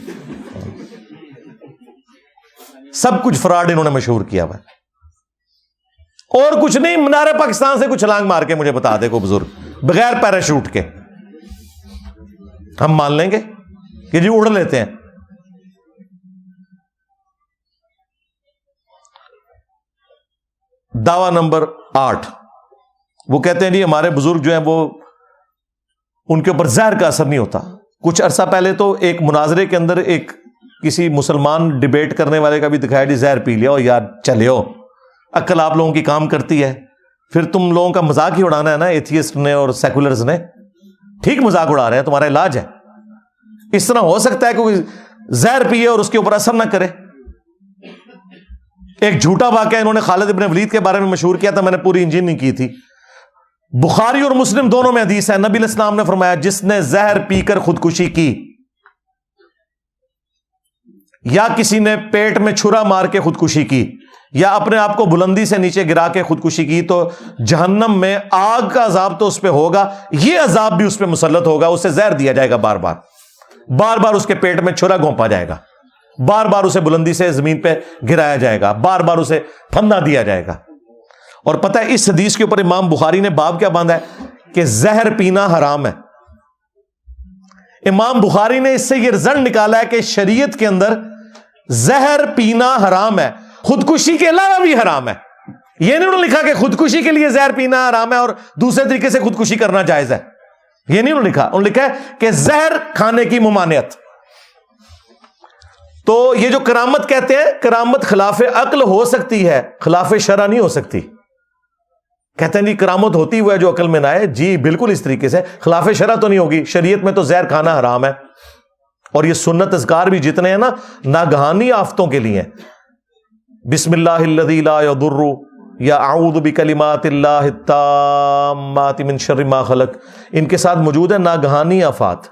سب کچھ فراڈ انہوں نے مشہور کیا ہوا ہے. اور کچھ نہیں, مینار پاکستان سے کچھ چھلانگ مار کے مجھے بتا دے کوئی بزرگ بغیر پیراشوٹ کے, ہم مان لیں گے کہ جی اڑ لیتے ہیں. دعویٰ نمبر 8, وہ کہتے ہیں جی ہمارے بزرگ جو ہیں وہ ان کے اوپر زہر کا اثر نہیں ہوتا. کچھ عرصہ پہلے تو ایک مناظرے کے اندر ایک کسی مسلمان ڈیبیٹ کرنے والے کا بھی دکھایا جی زہر پی لیا, یار چلے ہو, عقل آپ لوگوں کی کام کرتی ہے, پھر تم لوگوں کا مذاق ہی اڑانا ہے نا ایتھیسٹ نے اور سیکولرز نے. ٹھیک مذاق اڑا رہے ہیں, تمہارا علاج ہے. اس طرح ہو سکتا ہے کہ کوئی زہر پیے اور اس کے اوپر اثر نہ کرے. ایک جھوٹا واقعہ انہوں نے خالد ابن ولید کے بارے میں مشہور کیا تھا, میں نے پوری انجین نہیں کی تھی. بخاری اور مسلم دونوں میں حدیث ہے, نبی علیہ السلام نے فرمایا جس نے زہر پی کر خودکشی کی یا کسی نے پیٹ میں چھرا مار کے خودکشی کی یا اپنے آپ کو بلندی سے نیچے گرا کے خودکشی کی, تو جہنم میں آگ کا عذاب تو اس پہ ہوگا, یہ عذاب بھی اس پہ مسلط ہوگا. اسے زہر دیا جائے گا, بار بار اس کے پیٹ میں چھرا گھونپا جائے گا, بار بار اسے بلندی سے زمین پہ گرایا جائے گا, بار بار اسے پھندا دیا جائے گا. اور پتہ ہے اس حدیث کے اوپر امام بخاری نے باب کیا باندھا ہے کہ زہر پینا حرام ہے. امام بخاری نے اس سے یہ رزلٹ نکالا ہے کہ شریعت کے اندر زہر پینا حرام ہے, خودکشی کے علاوہ بھی حرام ہے. یہ نہیں انہوں نے لکھا کہ خودکشی کے لیے زہر پینا حرام ہے اور دوسرے طریقے سے خودکشی کرنا جائز ہے, یہ نہیں انہوں نے لکھا. انہوں نے لکھا ہے کہ زہر کھانے کی ممانعت. تو یہ جو کرامت کہتے ہیں, کرامت خلاف عقل ہو سکتی ہے, خلاف شرع نہیں ہو سکتی. کہتے ہیں جی کرامت ہوتی ہوا ہے جو عقل میں نہ آئے, جی بالکل اس طریقے سے, خلاف شرع تو نہیں ہوگی. شریعت میں تو زہر کھانا حرام ہے. اور یہ سنت اذکار بھی جتنے ہیں نا ناگہانی آفتوں کے لیے, بسم اللہ الذی لا یضر یا اعوذ بکلمات اللہ التامات من شر ما خلق, ان کے ساتھ موجود ہے ناگہانی آفات.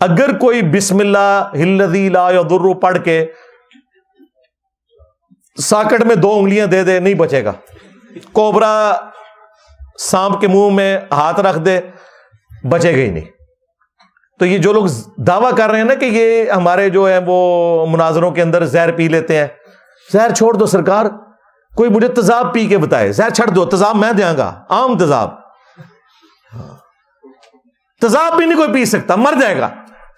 اگر کوئی بسم اللہ الذی لا یضر پڑھ کے ساکٹ میں 2 انگلیاں دے دے, نہیں بچے گا. کوبرا سانپ کے منہ میں ہاتھ رکھ دے, بچے گا ہی نہیں. تو یہ جو لوگ دعویٰ کر رہے ہیں نا کہ یہ ہمارے جو ہیں وہ مناظروں کے اندر زہر پی لیتے ہیں, زہر چھوڑ دو سرکار, کوئی مجھے تیزاب پی کے بتائے, زہر چھڑ دو, تیزاب میں دیا گا, عام تیزاب, تیزاب بھی نہیں کوئی پی سکتا, مر جائے گا,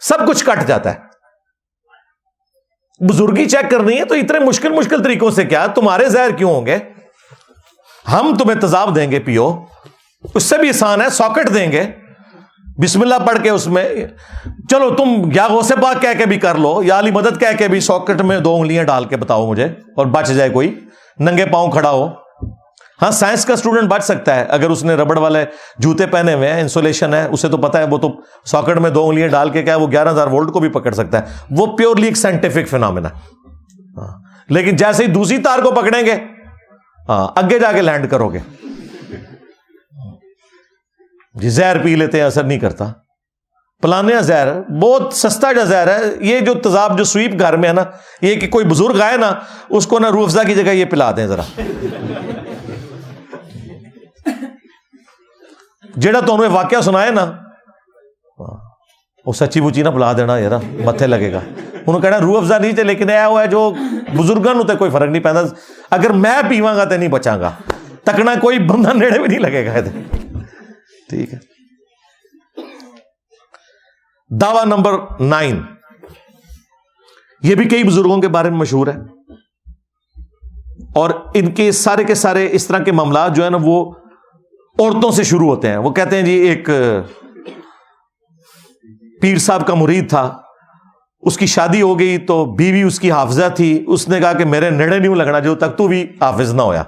سب کچھ کٹ جاتا ہے. بزرگی چیک کرنی ہے تو اتنے مشکل طریقوں سے کیا, تمہارے زہر کیوں ہوں گے, ہم تمہیں تیزاب دیں گے پیو, اس سے بھی آسان ہے, ساکٹ دیں گے, بسم اللہ پڑھ کے اس میں, چلو تم یا غوث پاک کہہ کے بھی کر لو, یا علی مدد کہہ کے بھی ساکٹ میں 2 انگلیاں ڈال کے بتاؤ مجھے, اور بچ جائے کوئی, ننگے پاؤں کھڑا ہو. ہاں سائنس کا اسٹوڈنٹ بچ سکتا ہے اگر اس نے ربڑ والے جوتے پہنے ہوئے ہیں, انسولیشن ہے, اسے تو پتا ہے, وہ تو ساکٹ میں 2 انگلیاں ڈال کے کیا وہ 11,000 وولٹ کو بھی پکڑ سکتا ہے. وہ پیورلی ایک سائنٹیفک فینومینا. لیکن جیسے ہی دوسری تار کو پکڑیں گے, اگے جا کے لینڈ کرو گے. جی زہر پی لیتے ہیں, اثر نہیں کرتا. پلانے زہر بہت سستا جو زہر ہے, یہ جو تیزاب جو سویپ گھر میں ہے نا, یہ کہ کوئی بزرگ آئے نا, اس کو نا روح افزا کی جگہ یہ پلا دیں ذرا. جیڑا تو انہوں نے واقعہ سنائے نا, وہ سچی بچی نہ پلا دینا یار, متھے لگے گا. انہوں کہنا روح افزا نہیں تھے, لیکن یہ ہوا ہے جو بزرگوں تے کوئی فرق نہیں پہنتا. اگر میں پیواں گا تو نہیں بچاں گا, تکنا کوئی بندہ نیڑے بھی نہیں لگے گا. ٹھیک ہے. دعویٰ نمبر 9, یہ بھی کئی بزرگوں کے بارے میں مشہور ہے. اور ان کے سارے اس طرح کے معاملات جو ہے نا وہ عورتوں سے شروع ہوتے ہیں. وہ کہتے ہیں جی ایک پیر صاحب کا مرید تھا, اس کی شادی ہو گئی تو بیوی اس کی حافظہ تھی, اس نے کہا کہ میرے نیڑے نہیں لگنا جو تک تو بھی حافظ نہ ہویا.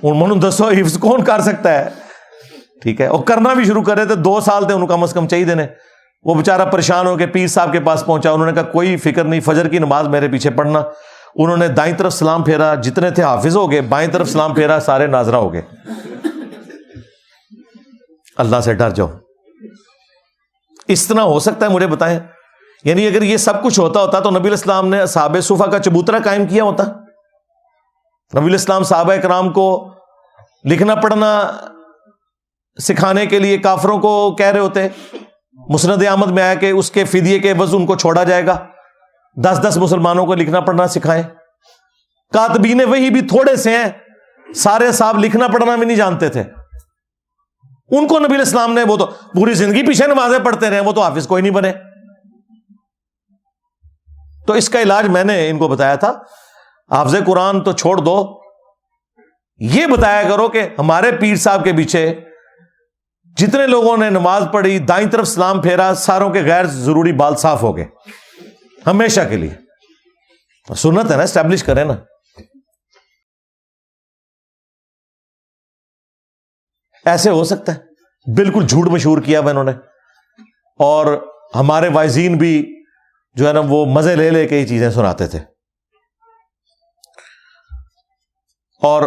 اور منو دسو حفظ کون کر سکتا ہے, ٹھیک ہے, اور کرنا بھی شروع کر رہے تھے, 2 سال تھے انہوں کم از کم چاہیے دینے. وہ بیچارہ پریشان ہو کے پیر صاحب کے پاس پہنچا, انہوں نے کہا کوئی فکر نہیں, فجر کی نماز میرے پیچھے پڑھنا. انہوں نے دائیں طرف سلام پھیرا, جتنے تھے حافظ ہو گئے, بائیں طرف سلام پھیرا, سارے ناظرہ ہو گئے. اللہ سے ڈر جاؤ. اس طرح ہو سکتا ہے مجھے بتائیں؟ یعنی اگر یہ سب کچھ ہوتا تو نبی علیہ السلام نے اصحاب صفا کا چبوترا قائم کیا ہوتا. نبی علیہ السلام صحابہ کرام کو لکھنا پڑھنا سکھانے کے لیے کافروں کو کہہ رہے ہوتے. مسند احمد میں آیا کہ اس کے فدیے کے عوض ان کو چھوڑا جائے گا, 10 مسلمانوں کو لکھنا پڑھنا سکھائیں. کاتبین وہی بھی تھوڑے سے ہیں, سارے صاحب لکھنا پڑھنا بھی نہیں جانتے تھے. ان کو نبی علیہ السلام نے, وہ تو پوری زندگی پیچھے نمازیں پڑھتے رہے, وہ تو حافظ کوئی نہیں بنے. تو اس کا علاج میں نے ان کو بتایا تھا, حافظ قرآن تو چھوڑ دو, یہ بتایا کرو کہ ہمارے پیر صاحب کے پیچھے جتنے لوگوں نے نماز پڑھی, دائیں طرف سلام پھیرا, ساروں کے غیر ضروری بال صاف ہو گئے ہمیشہ کے لیے. سنت ہے نا, اسٹیبلش کریں نا. ایسے ہو سکتا ہے؟ بالکل جھوٹ مشہور کیا ہوا انہوں نے. اور ہمارے وائزین بھی جو ہے نا وہ مزے لے لے کے یہ چیزیں سناتے تھے. اور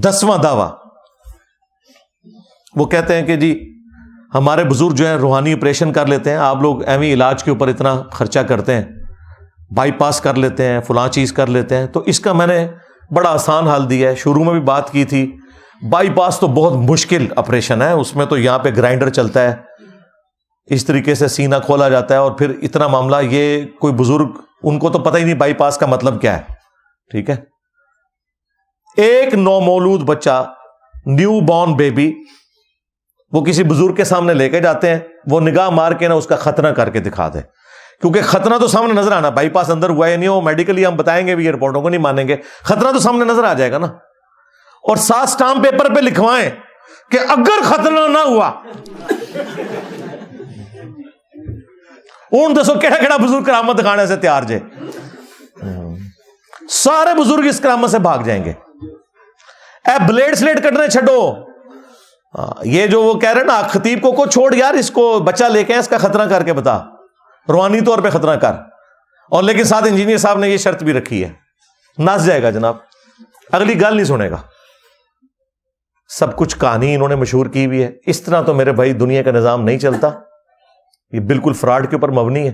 10واں دعویٰ وہ کہتے ہیں کہ جی ہمارے بزرگ جو ہیں روحانی آپریشن کر لیتے ہیں, آپ لوگ ایویں علاج کے اوپر اتنا خرچہ کرتے ہیں, بائی پاس کر لیتے ہیں, فلاں چیز کر لیتے ہیں. تو اس کا میں نے بڑا آسان حل دیا ہے. شروع میں بھی بات کی تھی, بائی پاس تو بہت مشکل آپریشن ہے, اس میں تو یہاں پہ گرائنڈر چلتا ہے, اس طریقے سے سینہ کھولا جاتا ہے, اور پھر اتنا معاملہ, یہ کوئی بزرگ ان کو تو پتہ ہی نہیں بائی پاس کا مطلب کیا ہے. ٹھیک ہے, ایک نومولود بچہ, نیو بورن بیبی, وہ کسی بزرگ کے سامنے لے کے جاتے ہیں, وہ نگاہ مار کے نا اس کا ختنہ کر کے دکھا دے, کیونکہ ختنہ تو سامنے نظر آنا, بائی پاس اندر ہوا ہے نہیں, وہ میڈیکلی ہم بتائیں گے بھی, رپورٹوں کو نہیں مانیں گے, ختنہ تو سامنے نظر آ جائے گا نا. اور ساتھ اسٹامپ پیپر پہ لکھوائیں کہ اگر ختنہ نہ ہوا, اون دسو کہڑا کہڑا بزرگ کرامت دکھانے سے تیار جے. سارے بزرگ اس کرامت سے بھاگ جائیں گے. اے بلیڈ سلیٹ کٹنے چھڈو, یہ جو وہ کہہ رہے نا خطیب کو چھوڑ یار, اس کو بچہ لے کے اس کا ختنہ کر کے بتا, روحانی طور پہ ختنہ کر. اور لیکن ساتھ انجینئر صاحب نے یہ شرط بھی رکھی ہے, نس جائے گا جناب, اگلی گل نہیں سنے گا. سب کچھ کہانی انہوں نے مشہور کی ہوئی ہے. اس طرح تو میرے بھائی دنیا کا نظام نہیں چلتا, یہ بالکل فراڈ کے اوپر مبنی ہے.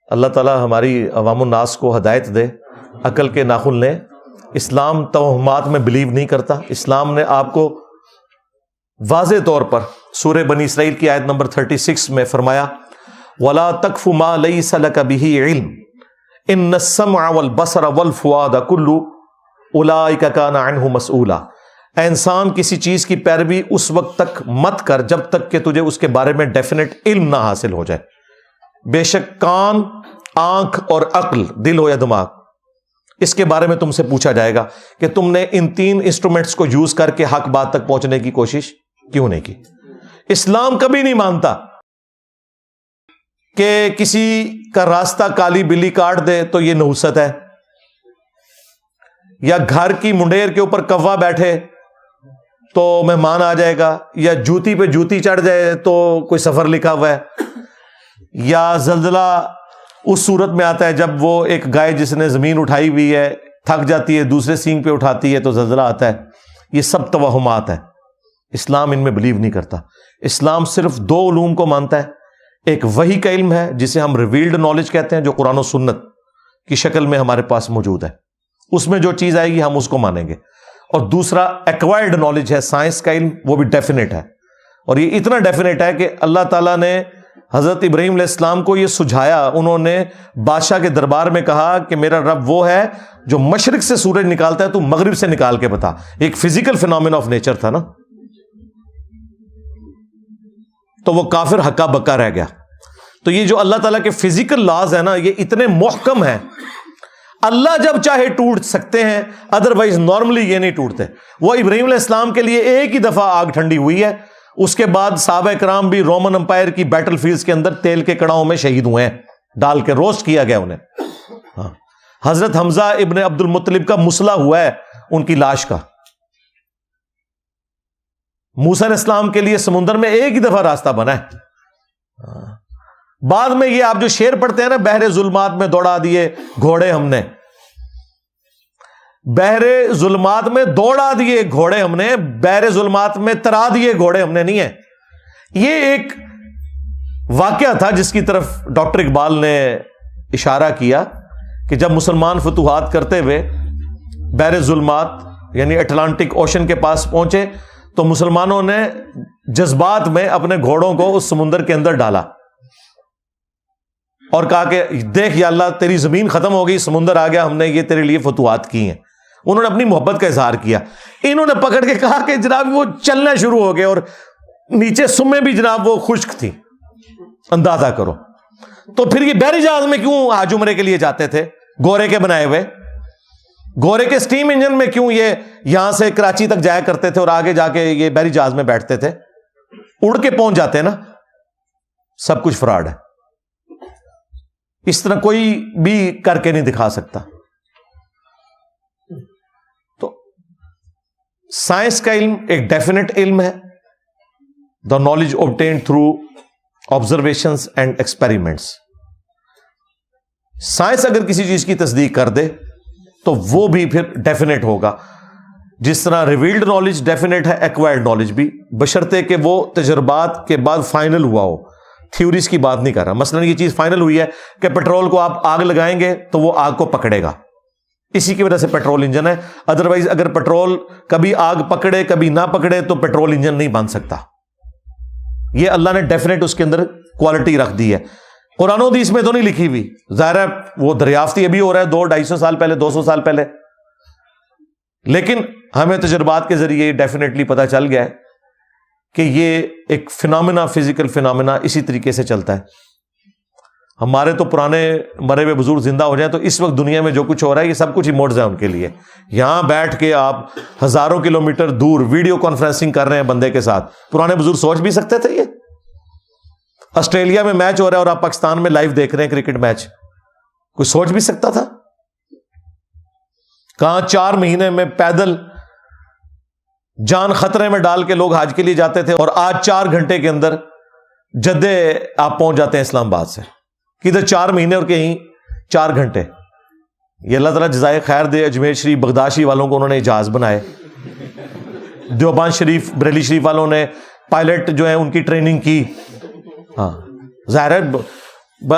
اللہ تعالی ہماری عوام الناس کو ہدایت دے, عقل کے ناخن لیں. اسلام توہمات میں بلیو نہیں کرتا. اسلام نے آپ کو واضح طور پر سورہ بنی اسرائیل کی آیت نمبر 36 میں فرمایا, وَلَا تَقْفُ مَا لَيْسَ لَكَ بِهِ عِلْمٌ إِنَّ السَّمْعَ وَالْبَصَرَ وَالْفُؤَادَ كُلُّ أُولَٰئِكَ كَانَ عَنْهُ مَسْئُولًا. اے انسان, کسی چیز کی پیروی اس وقت تک مت کر جب تک کہ تجھے اس کے بارے میں ڈیفینیٹ علم نہ حاصل ہو جائے. بے شک کان, آنکھ اور عقل, دل ہو یا دماغ, اس کے بارے میں تم سے پوچھا جائے گا کہ تم نے ان 3 انسٹرومنٹس کو یوز کر کے حق بات تک پہنچنے کی کوشش کیوں نہیں کی. اسلام کبھی نہیں مانتا کہ کسی کا راستہ کالی بلی کاٹ دے تو یہ نحوست ہے, یا گھر کی منڈیر کے اوپر کوا بیٹھے تو مہمان آ جائے گا, یا جوتی پہ جوتی چڑھ جائے تو کوئی سفر لکھا ہوا ہے, یا زلزلہ اس صورت میں آتا ہے جب وہ ایک گائے جس نے زمین اٹھائی ہوئی ہے تھک جاتی ہے, دوسرے سینگ پہ اٹھاتی ہے تو زلزلہ آتا ہے. یہ سب توہمات ہیں, اسلام ان میں بلیو نہیں کرتا. اسلام صرف 2 علوم کو مانتا ہے. ایک وحی کا علم ہے جسے ہم ریویلڈ نالج کہتے ہیں, جو قرآن و سنت کی شکل میں ہمارے پاس موجود ہے, اس میں جو چیز آئے گی ہم اس کو مانیں گے. اور دوسرا ایکوائرڈ نالج ہے, سائنس کا علم, وہ بھی ڈیفینیٹ ہے. اور یہ اتنا ڈیفینیٹ ہے کہ اللہ تعالیٰ نے حضرت ابراہیم علیہ السلام کو یہ سجھایا, انہوں نے بادشاہ کے دربار میں کہا کہ میرا رب وہ ہے جو مشرق سے سورج نکالتا ہے, تو مغرب سے نکال کے بتا. ایک فزیکل فینومین آف نیچر تھا نا. تو وہ کافر ہکا بکا رہ گیا. تو یہ جو اللہ تعالیٰ کے فزیکل لاز ہیں نا، یہ اتنے محکم ہیں، اللہ جب چاہے ٹوٹ سکتے ہیں، ادروائز نارملی یہ نہیں ٹوٹتے۔ وہ ابراہیم علیہ السلام کے لیے ایک ہی دفعہ آگ ٹھنڈی ہوئی ہے، اس کے بعد صحابہ کرام بھی رومن امپائر کی بیٹل فیلڈز کے اندر تیل کے کڑاؤں میں شہید ہوئے ہیں، ڈال کے روسٹ کیا گیا انہیں۔ ہاں، حضرت حمزہ ابن عبد المطلب کا مسئلہ ہوا ہے ان کی لاش کا۔ موسیٰ علیہ السلام کے لیے سمندر میں ایک ہی دفعہ راستہ بنا ہے۔ بعد میں یہ آپ جو شعر پڑھتے ہیں نا، بحر ظلمات میں دوڑا دیے گھوڑے ہم نے، بحر ظلمات میں دوڑا دیے گھوڑے ہم نے، بحر ظلمات میں ترا دیے گھوڑے ہم نے نہیں ہے۔ یہ ایک واقعہ تھا جس کی طرف ڈاکٹر اقبال نے اشارہ کیا کہ جب مسلمان فتوحات کرتے ہوئے بحر ظلمات یعنی اٹلانٹک اوشن کے پاس پہنچے تو مسلمانوں نے جذبات میں اپنے گھوڑوں کو اس سمندر کے اندر ڈالا اور کہا کہ دیکھ یا اللہ، تیری زمین ختم ہو گئی، سمندر آ گیا، ہم نے یہ تیرے لیے فتوحات کی ہیں۔ انہوں نے اپنی محبت کا اظہار کیا۔ انہوں نے پکڑ کے کہا کہ جناب وہ چلنا شروع ہو گئے اور نیچے سمیں بھی جناب وہ خشک تھی، اندازہ کرو۔ تو پھر یہ بحری جہاز میں کیوں حج عمرے کے لیے جاتے تھے؟ گورے کے بنائے ہوئے، گورے کے سٹیم انجن میں کیوں یہ یہاں سے کراچی تک جایا کرتے تھے اور آگے جا کے یہ بحری جہاز میں بیٹھتے تھے؟ اڑ کے پہنچ جاتے ہیں نا۔ سب کچھ فراڈ ہے، اس طرح کوئی بھی کر کے نہیں دکھا سکتا۔ تو سائنس کا علم ایک ڈیفینیٹ علم ہے، the knowledge obtained through observations and experiments. Science اگر کسی چیز کی تصدیق کر دے تو وہ بھی پھر ڈیفینیٹ ہوگا، جس طرح ریویلڈ نالج ڈیفینیٹ ہے، ایکوائرڈ نالج بھی، بشرطے کہ وہ تجربات کے بعد فائنل ہوا ہو۔ تھیوریز کی بات نہیں کر رہا۔ مثلا یہ چیز فائنل ہوئی ہے کہ پیٹرول کو آپ آگ لگائیں گے تو وہ آگ کو پکڑے گا، اسی کی وجہ سے پیٹرول انجن ہے۔ ادروائز اگر پیٹرول کبھی آگ پکڑے کبھی نہ پکڑے تو پیٹرول انجن نہیں بن سکتا۔ یہ اللہ نے ڈیفینیٹ اس کے اندر کوالٹی رکھ دی ہے۔ قرآن و حدیث میں تو نہیں لکھی ہوئی، ظاہر ہے وہ دریافتی ابھی ہو رہا ہے 200-250 سال پہلے، 200 سال پہلے، لیکن ہمیں تجربات کے ذریعے ڈیفینیٹلی پتہ چل گیا ہے کہ یہ ایک فنامنا، فزیکل فنامنا اسی طریقے سے چلتا ہے۔ ہمارے تو پرانے مرے ہوئے بزرگ زندہ ہو جائیں تو اس وقت دنیا میں جو کچھ ہو رہا ہے یہ سب کچھ ہی معجزہ ہے ان کے لیے۔ یہاں بیٹھ کے آپ ہزاروں کلومیٹر دور ویڈیو کانفرنسنگ کر رہے ہیں بندے کے ساتھ، پرانے بزرگ سوچ بھی سکتے تھے؟ یہ آسٹریلیا میں میچ ہو رہا ہے اور آپ پاکستان میں لائیو دیکھ رہے ہیں کرکٹ میچ، کوئی سوچ بھی سکتا تھا؟ کہاں 4 مہینے میں پیدل جان خطرے میں ڈال کے لوگ حج کے لیے جاتے تھے، اور آج 4 گھنٹے کے اندر جدے آپ پہنچ جاتے ہیں اسلام آباد سے۔ کدھر 4 مہینے اور کہیں 4 گھنٹے۔ یہ اللہ تعالیٰ جزائے خیر دے اجمیر شریف بغداشی والوں کو، انہوں نے جہاز بنائے۔ دیوبند شریف بریلی شریف والوں نے پائلٹ جو ہیں ان کی ٹریننگ کی۔ ہاں ظاہر ہے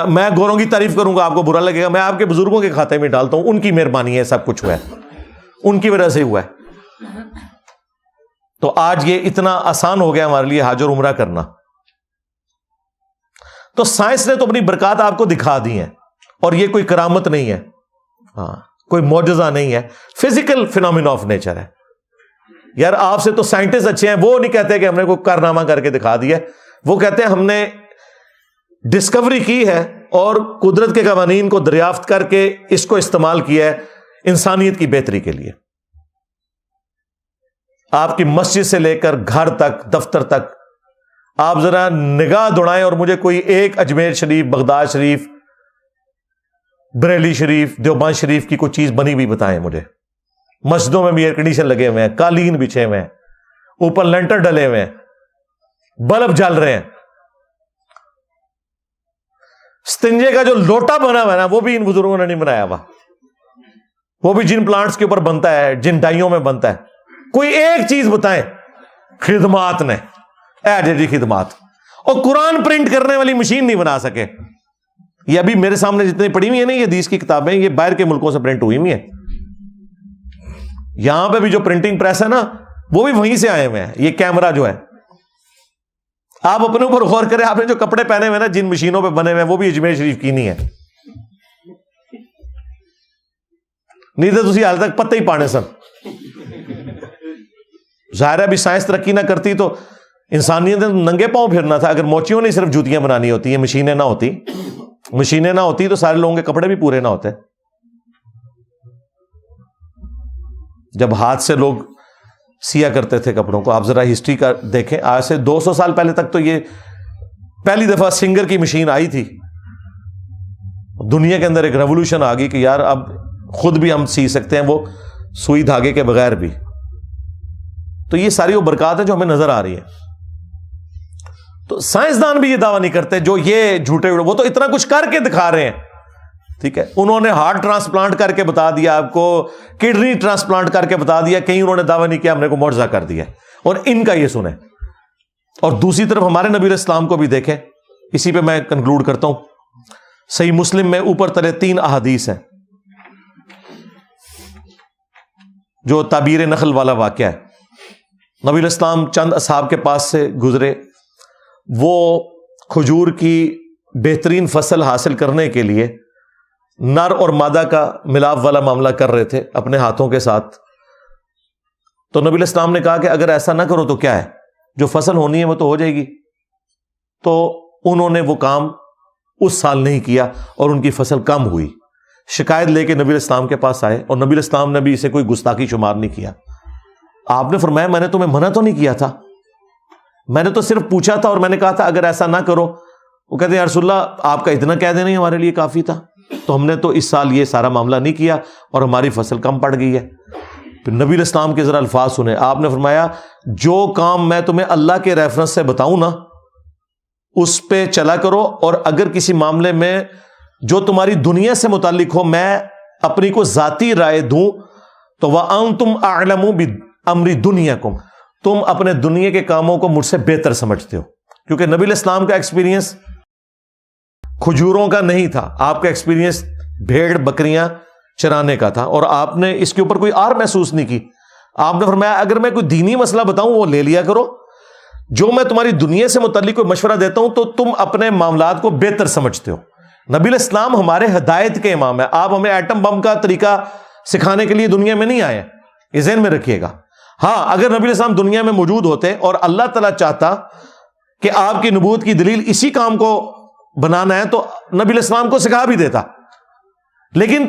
میں گوروں کی تعریف کروں گا آپ کو برا لگے گا، میں آپ کے بزرگوں کے کھاتے میں ڈالتا ہوں، ان کی مہربانی ہے سب کچھ ہوا ہے، ان کی وجہ سے ہوا ہے۔ تو آج یہ اتنا آسان ہو گیا ہمارے لیے حج اور عمرہ کرنا۔ تو سائنس نے تو اپنی برکات آپ کو دکھا دی ہیں، اور یہ کوئی کرامت نہیں ہے، ہاں کوئی معجزہ نہیں ہے، فزیکل فینومینا آف نیچر ہے۔ یار آپ سے تو سائنٹسٹ اچھے ہیں، وہ نہیں کہتے کہ ہم نے کوئی کارنامہ کر کے دکھا دیا، وہ کہتے ہیں ہم نے ڈسکوری کی ہے اور قدرت کے قوانین کو دریافت کر کے اس کو استعمال کیا ہے انسانیت کی بہتری کے لیے۔ آپ کی مسجد سے لے کر گھر تک، دفتر تک، آپ ذرا نگاہ دوڑائیں اور مجھے کوئی ایک اجمیر شریف، بغداد شریف، بریلی شریف، دیوبند شریف کی کوئی چیز بنی ہوئی بتائیں مجھے۔ مسجدوں میں بھی ایئر کنڈیشن لگے ہوئے ہیں، قالین بچھے ہوئے ہیں، اوپر لینٹر ڈلے ہوئے ہیں، بلب جل رہے ہیں۔ استنجے کا جو لوٹا بنا ہوا ہے نا، وہ بھی ان بزرگوں نے نہیں بنایا ہوا، وہ بھی جن پلانٹس کے اوپر بنتا ہے، جن ڈائیوں میں بنتا ہے۔ کوئی ایک چیز بتائیں خدمات نے، جی خدمات، اور قرآن پرنٹ کرنے والی مشین نہیں بنا سکے۔ یہ ابھی میرے سامنے جتنی پڑھی ہوئی ہیں نا یہ حدیث کی کتابیں، یہ باہر کے ملکوں سے پرنٹ ہوئی ہوئی ہیں۔ یہاں پہ بھی جو پرنٹنگ پریس ہے نا وہ بھی وہیں سے آئے ہوئے ہیں۔ یہ کیمرہ جو ہے، آپ اپنے اوپر غور کریں، آپ نے جو کپڑے پہنے ہوئے نا جن مشینوں پہ بنے ہوئے ہیں وہ بھی اجمیر شریف کی نہیں ہے، نہیں تو تسی حال تک پتے ہی پانے سن۔ ظاہر ہے ابھی سائنس ترقی نہ کرتی تو انسانیت نے ننگے پاؤں پھرنا تھا. اگر موچیوں نے صرف جوتیاں بنانی ہوتی, یہ مشینیں نہ ہوتی تو سارے لوگوں کے کپڑے بھی پورے نہ ہوتے. جب ہاتھ سے لوگ سیا کرتے تھے کپڑوں کو, آپ ذرا ہسٹری کا دیکھیں, آج سے 200 سال پہلے تک تو یہ پہلی دفعہ سنگر کی مشین آئی تھی. دنیا کے اندر ایک ریولوشن آ گئی کہ یار اب خود بھی ہم سی سکتے ہیں, وہ سوئی دھاگے کے بغیر بھی. تو یہ ساری وہ برکات ہیں جو ہمیں نظر آ رہی ہیں. تو سائنسدان بھی یہ دعویٰ نہیں کرتے جو یہ جھوٹے, وہ تو اتنا کچھ کر کے دکھا رہے ہیں. ٹھیک ہے, انہوں نے ہارٹ ٹرانسپلانٹ کر کے بتا دیا آپ کو, کڈنی ٹرانسپلانٹ کر کے بتا دیا, کہیں انہوں نے دعویٰ نہیں کیا ہم نے کو معجزہ کر دیا. اور ان کا یہ سنیں. اور دوسری طرف ہمارے نبی علیہ السلام کو بھی دیکھیں. اسی پہ میں کنکلوڈ کرتا ہوں. صحیح مسلم میں اوپر تلے 3 احادیث ہیں جو تعبیر نخل والا واقعہ ہے. نبی علیہ السلام چند اصحاب کے پاس سے گزرے, وہ کھجور کی بہترین فصل حاصل کرنے کے لیے نر اور مادہ کا ملاپ والا معاملہ کر رہے تھے اپنے ہاتھوں کے ساتھ. تو نبی علیہ السلام نے کہا کہ اگر ایسا نہ کرو تو کیا ہے, جو فصل ہونی ہے وہ تو ہو جائے گی. تو انہوں نے وہ کام اس سال نہیں کیا اور ان کی فصل کم ہوئی. شکایت لے کے نبی علیہ السلام کے پاس آئے اور نبی علیہ السلام نے بھی اسے کوئی گستاخی شمار نہیں کیا. آپ نے فرمایا میں نے تمہیں منع تو نہیں کیا تھا, میں نے تو صرف پوچھا تھا اور میں نے کہا تھا اگر ایسا نہ کرو. وہ کہتے ہیں یا رسول اللہ آپ کا اتنا کہہ دینا ہی ہمارے لیے کافی تھا, تو ہم نے تو اس سال یہ سارا معاملہ نہیں کیا اور ہماری فصل کم پڑ گئی ہے. پھر نبی علیہ السلام کے ذرا الفاظ سنے. آپ نے فرمایا جو کام میں تمہیں اللہ کے ریفرنس سے بتاؤں نا اس پہ چلا کرو, اور اگر کسی معاملے میں جو تمہاری دنیا سے متعلق ہو میں اپنی کو ذاتی رائے دوں تو وَأَنْتُمْ أَعْلَمُ بِأَمْرِ دُنْيَاكُمْ, تم اپنے دنیا کے کاموں کو مجھ سے بہتر سمجھتے ہو. کیونکہ نبی علیہ السلام کا ایکسپیرینس کھجوروں کا نہیں تھا, آپ کا ایکسپیرینس بھیڑ بکریاں چرانے کا تھا, اور آپ نے اس کے اوپر کوئی اور محسوس نہیں کی. آپ نے فرمایا اگر میں کوئی دینی مسئلہ بتاؤں وہ لے لیا کرو, جو میں تمہاری دنیا سے متعلق کوئی مشورہ دیتا ہوں تو تم اپنے معاملات کو بہتر سمجھتے ہو. نبی علیہ السلام ہمارے ہدایت کے امام ہیں. آپ ہمیں ایٹم بم کا طریقہ سکھانے کے لیے دنیا میں نہیں آئے, یہ ذہن میں رکھیے گا. ہاں اگر نبی علیہ السلام دنیا میں موجود ہوتے اور اللہ تعالیٰ چاہتا کہ آپ کی نبوت کی دلیل اسی کام کو بنانا ہے تو نبی علیہ السلام کو سکھا بھی دیتا, لیکن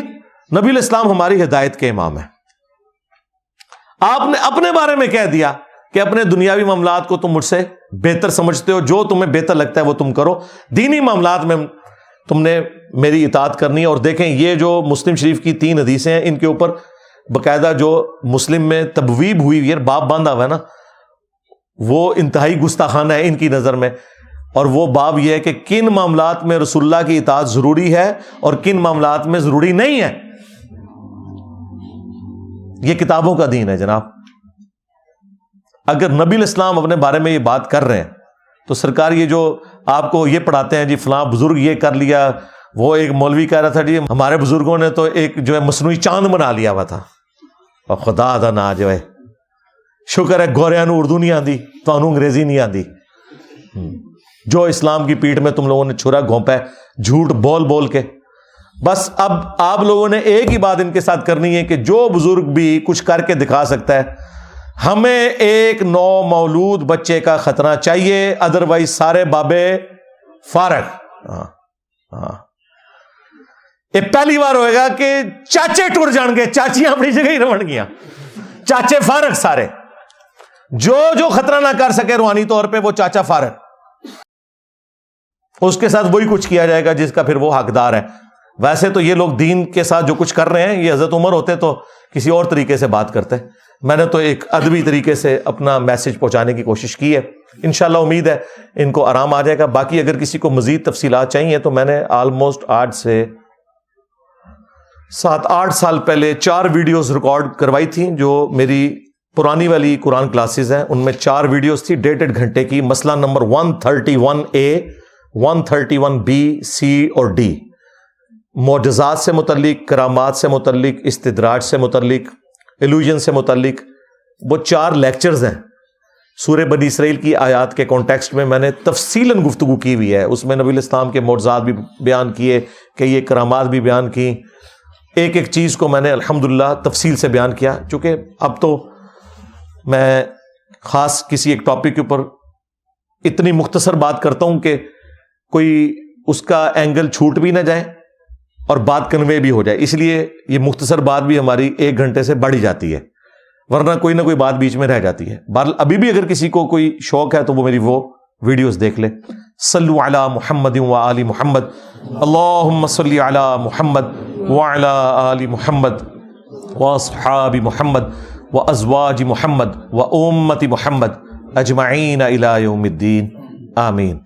نبی علیہ السلام ہماری ہدایت کے امام ہیں. آپ نے اپنے بارے میں کہہ دیا کہ اپنے دنیاوی معاملات کو تم مجھ سے بہتر سمجھتے ہو, جو تمہیں بہتر لگتا ہے وہ تم کرو, دینی معاملات میں تم نے میری اطاعت کرنی ہے. اور دیکھیں یہ جو مسلم شریف کی 3 حدیثیں ہیں ان کے اوپر باقاعدہ جو مسلم میں تبویب ہوئی ہے, باب باندھا ہوا ہے نا, وہ انتہائی گستاخانہ ہے ان کی نظر میں. اور وہ باب یہ ہے کہ کن معاملات میں رسول اللہ کی اطاعت ضروری ہے اور کن معاملات میں ضروری نہیں ہے. یہ کتابوں کا دین ہے جناب. اگر نبی علیہ السلام اپنے بارے میں یہ بات کر رہے ہیں تو سرکار یہ جو آپ کو یہ پڑھاتے ہیں جی فلاں بزرگ یہ کر لیا, وہ ایک مولوی کہہ رہا تھا جی ہمارے بزرگوں نے تو ایک جو ہے مصنوعی چاند بنا لیا ہوا تھا, اور خدا دا نا جو ہے شکر ہے گوریاں نو اردو نہیں آندی تو انہوں انگریزی نہیں آندی. جو اسلام کی پیٹھ میں تم لوگوں نے چھرا گھونپا ہے جھوٹ بول بول کے. بس اب آپ لوگوں نے ایک ہی بات ان کے ساتھ کرنی ہے کہ جو بزرگ بھی کچھ کر کے دکھا سکتا ہے, ہمیں ایک نو مولود بچے کا خطرہ چاہیے, ادروائز سارے بابے فارغ. یہ پہلی بار ہوئے گا کہ چاچے ٹر جان گے, چاچیاں اپنی جگہ ہی رون گیا, چاچے فارغ سارے. جو خطرہ نہ کر سکے روحانی طور پہ وہ چاچا فارغ, اس کے ساتھ وہی کچھ کیا جائے گا جس کا پھر وہ حقدار ہے. ویسے تو یہ لوگ دین کے ساتھ جو کچھ کر رہے ہیں, یہ حضرت عمر ہوتے تو کسی اور طریقے سے بات کرتے. میں نے تو ایک ادبی طریقے سے اپنا میسج پہنچانے کی کوشش کی ہے. انشاءاللہ امید ہے ان کو آرام آ جائے گا. باقی اگر کسی کو مزید تفصیلات چاہیے تو میں نے آلموسٹ آج سے 7-8 سال پہلے 4 ویڈیوز ریکارڈ کروائی تھیں جو میری پرانی والی قرآن کلاسز ہیں. ان میں 4 ویڈیوز تھی 1.5 گھنٹے کی. مسئلہ نمبر 131A, 131B, C اور D, معجزات سے متعلق, کرامات سے متعلق, استدراج سے متعلق, ایلوژن سے متعلق. وہ 4 لیکچرز ہیں. سورہ بنی اسرائیل کی آیات کے کانٹیکسٹ میں نے تفصیلاً گفتگو کی ہوئی ہے. اس میں نبی علیہ السلام کے معجزات بھی بیان کیے کہ یہ کرامات بھی بیان کی. ایک ایک چیز کو میں نے الحمدللہ تفصیل سے بیان کیا. چونکہ اب تو میں خاص کسی ایک ٹاپک کے اوپر اتنی مختصر بات کرتا ہوں کہ کوئی اس کا اینگل چھوٹ بھی نہ جائے اور بات کنوے بھی ہو جائے، اس لیے یہ مختصر بات بھی ہماری 1 گھنٹے سے بڑھ ہی جاتی ہے، ورنہ کوئی نہ کوئی بات بیچ میں رہ جاتی ہے۔ بہرحال ابھی بھی اگر کسی کو کوئی شوق ہے تو وہ میری وہ ویڈیوز دیکھ لے۔ صلو علی محمد و آل محمد، اللہم صلی علی محمد وعلی آل محمد واصحاب محمد وازواج محمد و امت محمد اجمعین الی یوم الدین، آمین۔